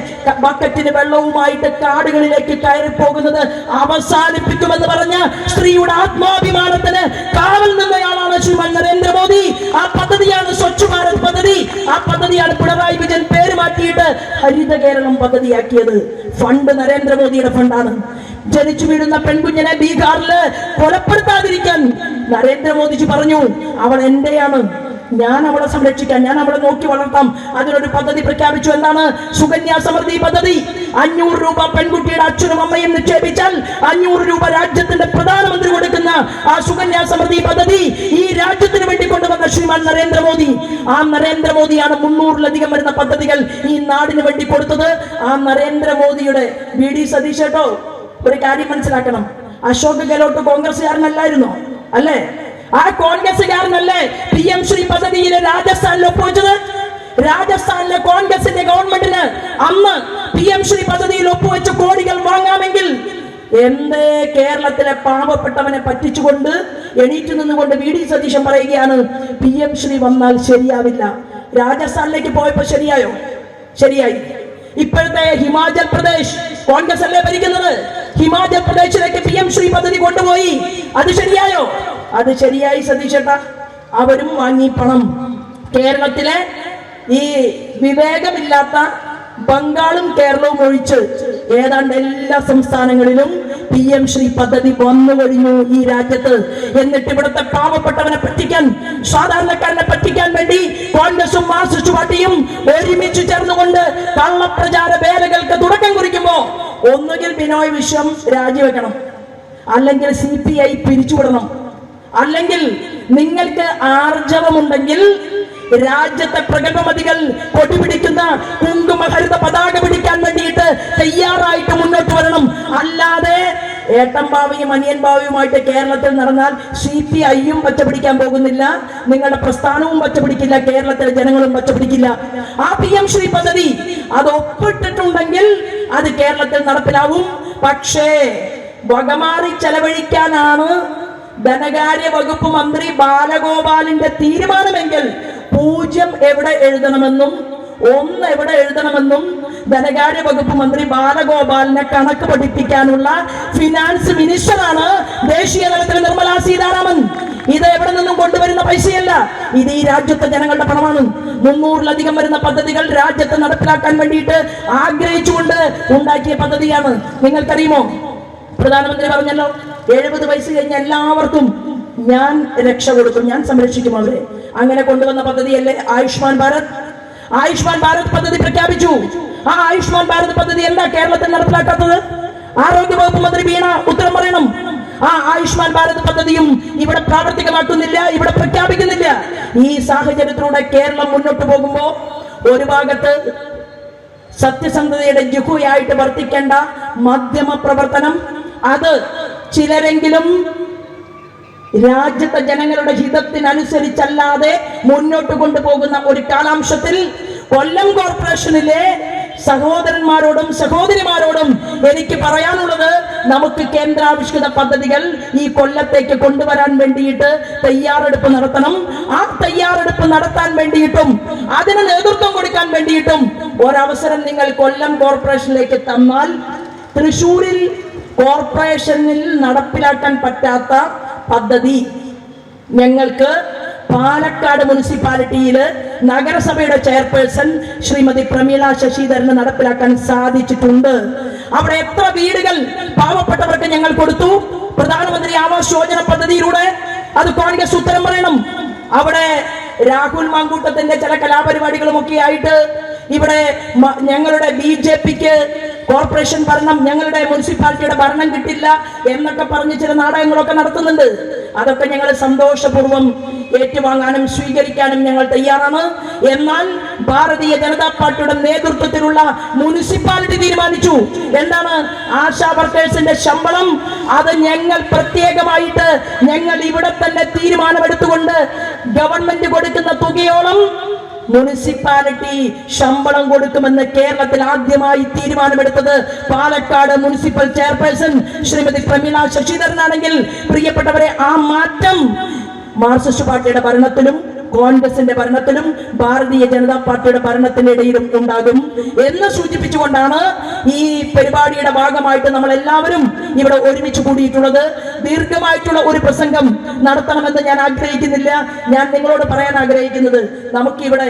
ബക്കറ്റിന് വെള്ളവുമായിട്ട് കാടുകളിലേക്ക് കയറി പോകുന്നത് അവസാനിപ്പിക്കുമെന്ന് പറഞ്ഞ സ്ത്രീയുടെ ആത്മാഭിമാനത്തിന് കാവൽ നിന്നയാളാണ് ശ്രീമാൻ നരേന്ദ്രമോദി. ആ പദ്ധതിയാണ് സ്വച്ഛ് ഭാരത് പദ്ധതി. ആ പദ്ധതിയാണ് പിണറായി വിജയൻ പേര് മാറ്റിയിട്ട് ഹരിത കേരളം പദ്ധതിയാക്കിയത്. ഫണ്ട് നരേന്ദ്രമോദിയുടെ ഫണ്ടാണ്. ജനിച്ചു വീഴുന്ന പെൺകുഞ്ഞിനെ ബീഹാറില് കൊലപ്പെടുത്താതിരിക്കാൻ നരേന്ദ്രമോദിജി പറഞ്ഞു, അവൾ എന്റെയാണ്, ഞാൻ അവളെ സംരക്ഷിക്കാൻ, ഞാൻ അവളെ നോക്കി വളർത്താം. അതിനൊരു പദ്ധതി പ്രഖ്യാപിച്ചു. എന്താണ്? സുകന്യാ സമൃദ്ധി പദ്ധതി. 500 രൂപ പെൺകുട്ടിയുടെ അച്ഛനും അമ്മയും നിക്ഷേപിച്ചാൽ 500 രൂപ രാജ്യത്തിന്റെ പ്രധാനമന്ത്രി കൊടുക്കുന്ന ആ സുകന്യാ സമൃദ്ധി പദ്ധതി ഈ രാജ്യത്തിന് വേണ്ടി കൊണ്ടുവന്ന ശ്രീമാൻ നരേന്ദ്രമോദി. ആ നരേന്ദ്രമോദിയാണ് 300-ലധികം വരുന്ന പദ്ധതികൾ ഈ നാടിന് വേണ്ടി കൊടുത്തത്. ആ നരേന്ദ്രമോദിയുടെ VD സതീഷ് കേട്ടോ, ഒരു കാര്യം മനസ്സിലാക്കണം, അശോക് ഗെഹ്ലോട്ട് കോൺഗ്രസ്സുകാരനല്ലായിരുന്നോ? അല്ലേ? ആ കോൺഗ്രസ്സുകാരനല്ലേ PM ശ്രീ പദ്ധതിയിലെ രാജസ്ഥാനിൽ ഒപ്പുവെച്ചത്? രാജസ്ഥാനിലെ കോൺഗ്രസിന്റെ ഗവൺമെന്റിന് അന്ന് PM ശ്രീ പദ്ധതിയിൽ ഒപ്പുവെച്ച് കോടികൾ വാങ്ങാമെങ്കിൽ എന്തേ കേരളത്തിലെ പാവപ്പെട്ടവനെ പറ്റിച്ചുകൊണ്ട് എണീറ്റ് നിന്നുകൊണ്ട് VD സതീശൻ പറയുകയാണ്, PM ശ്രീ വന്നാൽ ശരിയാവില്ല. രാജസ്ഥാനിലേക്ക് പോയപ്പോ ശരിയായോ? ശരിയായി. ഇപ്പോഴത്തെ ഹിമാചൽ പ്രദേശ് കോൺഗ്രസ് അല്ലേ ഭരിക്കുന്നത്? ഹിമാചൽ പ്രദേശിലേക്ക് PM ശ്രീ പദ്ധതി കൊണ്ടുപോയി. അത് ശരിയായോ? അത് ശരിയായി സതീശേട്ടാ. അവരും വാങ്ങി പണം. കേരളത്തിലെ ഈ വിവേകമില്ലാത്ത ബംഗാളും കേരളവും ഒഴിച്ച് ഏതാണ്ട് എല്ലാ സംസ്ഥാനങ്ങളിലും PM ശ്രീ പദ്ധതി വന്നു കഴിഞ്ഞു ഈ രാജ്യത്ത്. എന്നിട്ട് ഇവിടുത്തെ പാവപ്പെട്ടവനെ പറ്റിക്കാൻ, സാധാരണക്കാരനെ പറ്റിക്കാൻ വേണ്ടി കോൺഗ്രസും മാർക്സിസ്റ്റ് പാർട്ടിയും ഒരുമിച്ച് ചേർന്നുകൊണ്ട് കള്ളപ്രചാര വേലകൾക്ക് തുടക്കം കുറിക്കുമ്പോ ഒന്നുകിൽ ബിനോയ് വിശ്വം രാജിവെക്കണം, അല്ലെങ്കിൽ CPI പിരിച്ചുവിടണം, അല്ലെങ്കിൽ നിങ്ങൾക്ക് ആർജവമുണ്ടെങ്കിൽ രാജ്യത്തെ പ്രഗൽഭമതികൾ കൊടിപിടിക്കുന്ന കുങ്കുമഹരിത പതാക പിടിക്കാൻ വേണ്ടിയിട്ട് തയ്യാറായിട്ട് മുന്നോട്ട് വരണം. അല്ലാതെ ഏട്ടൻഭാവിയും അനിയൻഭാവിയുമായിട്ട് കേരളത്തിൽ നടന്നാൽ CPI-യും പച്ചപിടിക്കാൻ പോകുന്നില്ല, നിങ്ങളുടെ പ്രസ്ഥാനവും പച്ചപിടിക്കില്ല, കേരളത്തിലെ ജനങ്ങളും പച്ചപിടിക്കില്ല. ആ PM ശ്രീ പദ്ധതി അത് ഒപ്പിട്ടിട്ടുണ്ടെങ്കിൽ അത് കേരളത്തിൽ നടപ്പിലാവും. പക്ഷേ വകമാറി ചെലവഴിക്കാനാണ് ധനകാര്യ വകുപ്പ് മന്ത്രി ബാലഗോപാലിന്റെ തീരുമാനമെങ്കിൽ 0 എവിടെ എഴുതണമെന്നും 1 എവിടെ എഴുതണമെന്നും ധനകാര്യ വകുപ്പ് മന്ത്രി ബാലഗോപാലിനെ കണക്ക് പഠിപ്പിക്കാനുള്ള ഫിനാൻസ് മിനിസ്റ്ററാണ് ദേശീയ തലത്തിൽ നിർമ്മലാ സീതാരാമൻ. ഇത് എവിടെ നിന്നും കൊണ്ടുവരുന്ന പൈസയല്ല, ഇത് ഈ രാജ്യത്തെ ജനങ്ങളുടെ പണമാണ്. 300-ലധികം വരുന്ന പദ്ധതികൾ രാജ്യത്ത് നടപ്പിലാക്കാൻ വേണ്ടിയിട്ട് ആഗ്രഹിച്ചുകൊണ്ട് ഉണ്ടാക്കിയ പദ്ധതിയാണ്. നിങ്ങൾക്കറിയുമോ, പ്രധാനമന്ത്രി പറഞ്ഞല്ലോ 70 വയസ്സ് കഴിഞ്ഞ എല്ലാവർക്കും ഞാൻ രക്ഷ കൊടുക്കും, ഞാൻ സംരക്ഷിക്കും അവരെ. അങ്ങനെ കൊണ്ടുവന്ന പദ്ധതിയല്ലേ ആയുഷ്മാൻ ഭാരത്. ആയുഷ്മാൻ ഭാരത് പദ്ധതി പ്രഖ്യാപിച്ചു. ആ ആയുഷ്മാൻ ഭാരത് പദ്ധതി എന്താ കേരളത്തിൽ നടപ്പിലാക്കാത്തത്? ആരോഗ്യ വകുപ്പ് മന്ത്രി വീണ ഉത്തരം പറയണം. ആ ആയുഷ്മാൻ ഭാരത് പദ്ധതിയും ഇവിടെ പ്രാവർത്തികമാക്കുന്നില്ല, ഇവിടെ പ്രഖ്യാപിക്കുന്നില്ല. ഈ സാഹചര്യത്തിലൂടെ കേരളം മുന്നോട്ട് പോകുമ്പോ ഒരു ഭാഗത്ത് സത്യസന്ധതയുടെ ജുഹുയായിട്ട് വർത്തിക്കേണ്ട മാധ്യമ പ്രവർത്തനം, അത് ചിലരെങ്കിലും രാജ്യത്തെ ജനങ്ങളുടെ ഹിതത്തിനനുസരിച്ചല്ലാതെ മുന്നോട്ട് കൊണ്ടുപോകുന്ന ഒരു കാലാംശത്തിൽ കൊല്ലം കോർപ്പറേഷനിലെ സഹോദരന്മാരോടും സഹോദരിമാരോടും എനിക്ക് പറയാനുള്ളത്, നമുക്ക് കേന്ദ്രാവിഷ്കൃത പദ്ധതികൾ ഈ കൊല്ലത്തേക്ക് കൊണ്ടുവരാൻ വേണ്ടിയിട്ട് തയ്യാറെടുപ്പ് നടത്തണം. ആ തയ്യാറെടുപ്പ് നടത്താൻ വേണ്ടിയിട്ടും അതിന് നേതൃത്വം കൊടുക്കാൻ വേണ്ടിയിട്ടും ഒരവസരം നിങ്ങൾ കൊല്ലം കോർപ്പറേഷനിലേക്ക് തന്നാൽ, തൃശ്ശൂരിൽ കോർപ്പറേഷനിൽ നടപ്പിലാക്കാൻ പറ്റാത്ത പദ്ധതി ഞങ്ങൾക്ക് പാലക്കാട് മുനിസിപ്പാലിറ്റിയിൽ നഗരസഭയുടെ ചെയർപേഴ്സൺ ശ്രീമതി പ്രമീള ശശിധരന് നടപ്പിലാക്കാൻ സാധിച്ചിട്ടുണ്ട്. അവിടെ എത്ര വീടുകൾ പാവപ്പെട്ടവർക്ക് ഞങ്ങൾ കൊടുത്തു? പ്രധാനമന്ത്രി ആവാസ് യോജന പദ്ധതിയിലൂടെ. അത് കോൺഗ്രസ് ഉത്തരം പറയണം. അവിടെ രാഹുൽ മാങ്കൂട്ടത്തിന്റെ ചില കലാപരിപാടികളും ഒക്കെ ആയിട്ട് ഇവിടെ ഞങ്ങളുടെ BJPക്ക് കോർപ്പറേഷൻ ഭരണം, ഞങ്ങളുടെ മുനിസിപ്പാലിറ്റിയുടെ ഭരണം കിട്ടില്ല എന്നൊക്കെ പറഞ്ഞ് ചില നാടകങ്ങളൊക്കെ നടത്തുന്നുണ്ട്. അതൊക്കെ ഞങ്ങൾ സന്തോഷപൂർവ്വം ഏറ്റുവാങ്ങാനും സ്വീകരിക്കാനും ഞങ്ങൾ തയ്യാറാണ്. എന്നാൽ ഭാരതീയ ജനതാ പാർട്ടിയുടെ നേതൃത്വത്തിലുള്ള മുനിസിപ്പാലിറ്റി തീരുമാനിച്ചു, എന്താണ്, ആശാ വർക്കേഴ്സിന്റെ ശമ്പളം അത് ഞങ്ങൾ പ്രത്യേകമായിട്ട് ഞങ്ങൾ ഇവിടെ തന്നെ തീരുമാനമെടുത്തുകൊണ്ട് ഗവൺമെന്റ് കൊടുക്കുന്ന തുകയോളം മുനിസിപ്പാലിറ്റി ശമ്പളം കൊടുക്കുമെന്ന് കേരളത്തിൽ ആദ്യമായി തീരുമാനമെടുത്തത് പാലക്കാട് മുനിസിപ്പൽ ചെയർപേഴ്സൺ ശ്രീമതി പ്രമീള ശശിധരനാണെങ്കിൽ, പ്രിയപ്പെട്ടവരെ, ആ മാറ്റം മാർക്സിസ്റ്റ് പാർട്ടിയുടെ ഭരണത്തിലും കോൺഗ്രസിന്റെ ഭരണത്തിലും ഭാരതീയ ജനതാ പാർട്ടിയുടെ ഭരണത്തിന്റെ ഇടയിലും ഉണ്ടാകും എന്ന് സൂചിപ്പിച്ചുകൊണ്ടാണ് ഈ പരിപാടിയുടെ ഭാഗമായിട്ട് നമ്മൾ എല്ലാവരും ഇവിടെ ഒരുമിച്ച് കൂടിയിട്ടുള്ളത്. ദീർഘമായിട്ടുള്ള ഒരു പ്രസംഗം നടത്തണമെന്ന് ഞാൻ ആഗ്രഹിക്കുന്നില്ല. ഞാൻ നിങ്ങളോട് പറയാൻ ആഗ്രഹിക്കുന്നത്, നമുക്കിവിടെ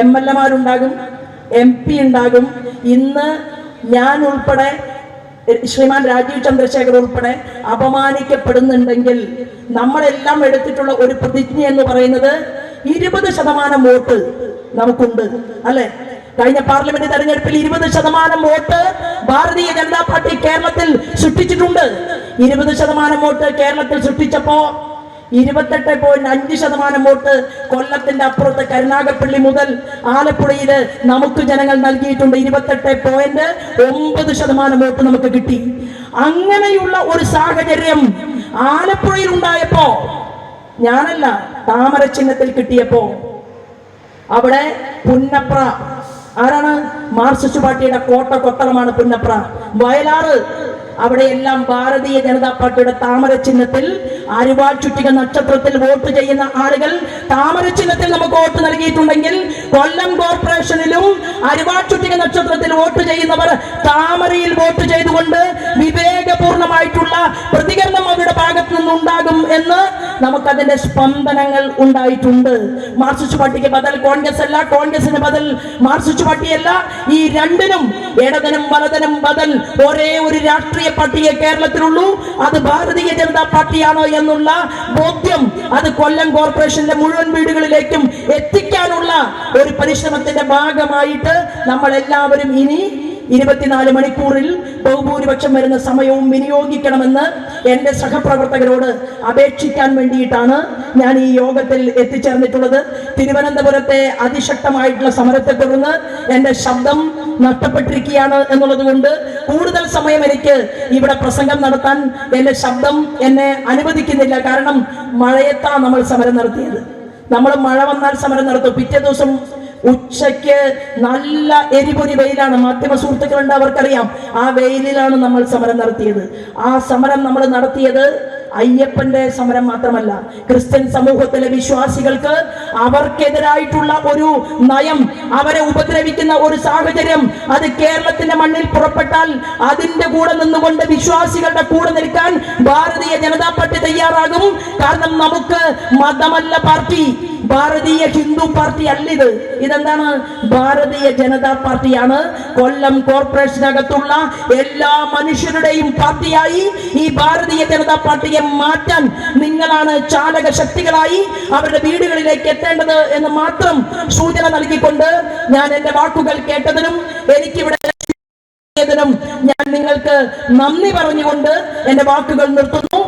MLA-മാരുണ്ടാകും, MP ഉണ്ടാകും. ഇന്ന് ഞാൻ ഉൾപ്പെടെ, ശ്രീമാൻ രാജീവ് ചന്ദ്രശേഖർ ഉൾപ്പെടെ അപമാനിക്കപ്പെടുന്നുണ്ടെങ്കിൽ നമ്മളെല്ലാം എടുത്തിട്ടുള്ള ഒരു പ്രതിജ്ഞ എന്ന് പറയുന്നത് 20% വോട്ട് നമുക്കുണ്ട്, അല്ലെ? കഴിഞ്ഞ പാർലമെന്റ് തെരഞ്ഞെടുപ്പിൽ 20% വോട്ട് ഭാരതീയ ജനതാ പാർട്ടി കേരളത്തിൽ സൃഷ്ടിച്ചിട്ടുണ്ട്. 20% വോട്ട് കേരളത്തിൽ സൃഷ്ടിച്ചപ്പോ 28.5% വോട്ട് കൊല്ലത്തിന്റെ അപ്പുറത്ത് കരുനാഗപ്പള്ളി മുതൽ ആലപ്പുഴയില് നമുക്ക് ജനങ്ങൾ നൽകിയിട്ടുണ്ട്. 28.9% വോട്ട് നമുക്ക് കിട്ടി. അങ്ങനെയുള്ള ഒരു സാഹചര്യം ആലപ്പുഴയിൽ ഉണ്ടായപ്പോ, ഞാനല്ല, താമര ചിഹ്നത്തിൽ കിട്ടിയപ്പോ, അവിടെ പുന്നപ്ര ആരാണ്? മാർക്സിസ്റ്റ് പാർട്ടിയുടെ കോട്ട കൊത്തളമാണ് പുന്നപ്ര. വയലാറ്, അവിടെയെല്ലാം ഭാരതീയ ജനതാ പാർട്ടിയുടെ താമര ചിഹ്നത്തിൽ അരിവാൾ ചുറ്റിക നക്ഷത്രത്തിൽ വോട്ട് ചെയ്യുന്ന ആളുകൾ താമര ചിഹ്നത്തിൽ നമുക്ക് വോട്ട് നൽകിയിട്ടുണ്ടെങ്കിൽ, കൊല്ലം കോർപ്പറേഷനിലും അരിവാൾ ചുറ്റിക നക്ഷത്രത്തിൽ വോട്ട് ചെയ്യുന്നവർ താമരയിൽ വോട്ട് ചെയ്തുകൊണ്ട് വിവേകപൂർണമായിട്ടുള്ള പ്രതികരണം അവരുടെ ഭാഗത്തു നിന്നുണ്ടാകും എന്ന് നമുക്കതിന്റെ സ്പന്ദനങ്ങൾ ഉണ്ടായിട്ടുണ്ട്. മാർക്സിസ്റ്റ് പാർട്ടിക്ക് ബദൽ കോൺഗ്രസ് അല്ല, കോൺഗ്രസിന് ബദൽ മാർക്സിസ്റ്റ് പാർട്ടിയല്ല. ഈ രണ്ടിനും, ഇടതിനും വലതിനും ബദൽ ഒരേ ഒരു രാഷ്ട്രീയ പാർട്ടിയെ കേരളത്തിലുള്ളൂ. അത് ഭാരതീയ ജനതാ പാർട്ടിയാണ് എന്നുള്ള ബോധ്യം അത് കൊല്ലം കോർപ്പറേഷന്റെ മുഴുവൻ വീടുകളിലേക്കും എത്തിക്കാനുള്ള ഒരു പരിശ്രമത്തിന്റെ ഭാഗമായിട്ട് നമ്മൾ എല്ലാവരും ഇനി 24 മണിക്കൂറിൽ ബഹുഭൂരിപക്ഷം വരുന്ന സമയവും വിനിയോഗിക്കണമെന്ന് എൻ്റെ സഹപ്രവർത്തകരോട് അപേക്ഷിക്കാൻ വേണ്ടിയിട്ടാണ് ഞാൻ ഈ യോഗത്തിൽ എത്തിച്ചേർന്നിട്ടുള്ളത്. തിരുവനന്തപുരത്തെ അതിശക്തമായിട്ടുള്ള സമരത്തെ തുടർന്ന് എൻ്റെ ശബ്ദം നഷ്ടപ്പെട്ടിരിക്കുകയാണ് എന്നുള്ളത് കൊണ്ട് കൂടുതൽ സമയം എനിക്ക് ഇവിടെ പ്രസംഗം നടത്താൻ എന്റെ ശബ്ദം എന്നെ അനുവദിക്കുന്നില്ല. കാരണം മഴയത്താണ് നമ്മൾ സമരം നടത്തിയത്. നമ്മൾ മഴ വന്നാൽ സമരം നടത്തും. പിറ്റേ ദിവസം ഉച്ചയ്ക്ക് നല്ല എരിപൊരി വെയിലാണ്. മാധ്യമ സുഹൃത്തുക്കളുണ്ട്, അവർക്കറിയാം. ആ വെയിലിലാണ് നമ്മൾ സമരം നടത്തിയത്. ആ സമരം നമ്മൾ നടത്തിയത് അയ്യപ്പന്റെ സമരം മാത്രമല്ല, ക്രിസ്ത്യൻ സമൂഹത്തിലെ വിശ്വാസികൾക്ക് അവർക്കെതിരായിട്ടുള്ള ഒരു നയം, അവരെ ഉപദ്രവിക്കുന്ന ഒരു സാഹചര്യം അത് കേരളത്തിന്റെ മണ്ണിൽ പുറപ്പെട്ടാൽ അതിന്റെ കൂടെ നിന്നുകൊണ്ട് വിശ്വാസികളുടെ കൂടെ നിൽക്കാൻ ഭാരതീയ ജനതാ പാർട്ടി തയ്യാറാകും. കാരണം നമുക്ക് മതമല്ല പാർട്ടി, ഭാരതീയ ഹിന്ദു പാർട്ടി അല്ലിത്. ഇതെന്താണ്? ഭാരതീയ ജനതാ പാർട്ടിയാണ്. കൊല്ലം കോർപ്പറേഷനകത്തുള്ള എല്ലാ മനുഷ്യരുടെയും പാർട്ടിയായി ഈ ഭാരതീയ ജനതാ പാർട്ടിയെ മാറ്റാൻ നിങ്ങളാണ് ചാലക ശക്തികളായി അവരുടെ വീടുകളിലേക്ക് എത്തേണ്ടത് എന്ന് മാത്രം സൂചന നൽകിക്കൊണ്ട് ഞാൻ എന്റെ വാക്കുകൾ കേട്ടതിനും എനിക്കിവിടെ ഞാൻ നിങ്ങൾക്ക് നന്ദി പറഞ്ഞുകൊണ്ട് എന്റെ വാക്കുകൾ നിർത്തുന്നു.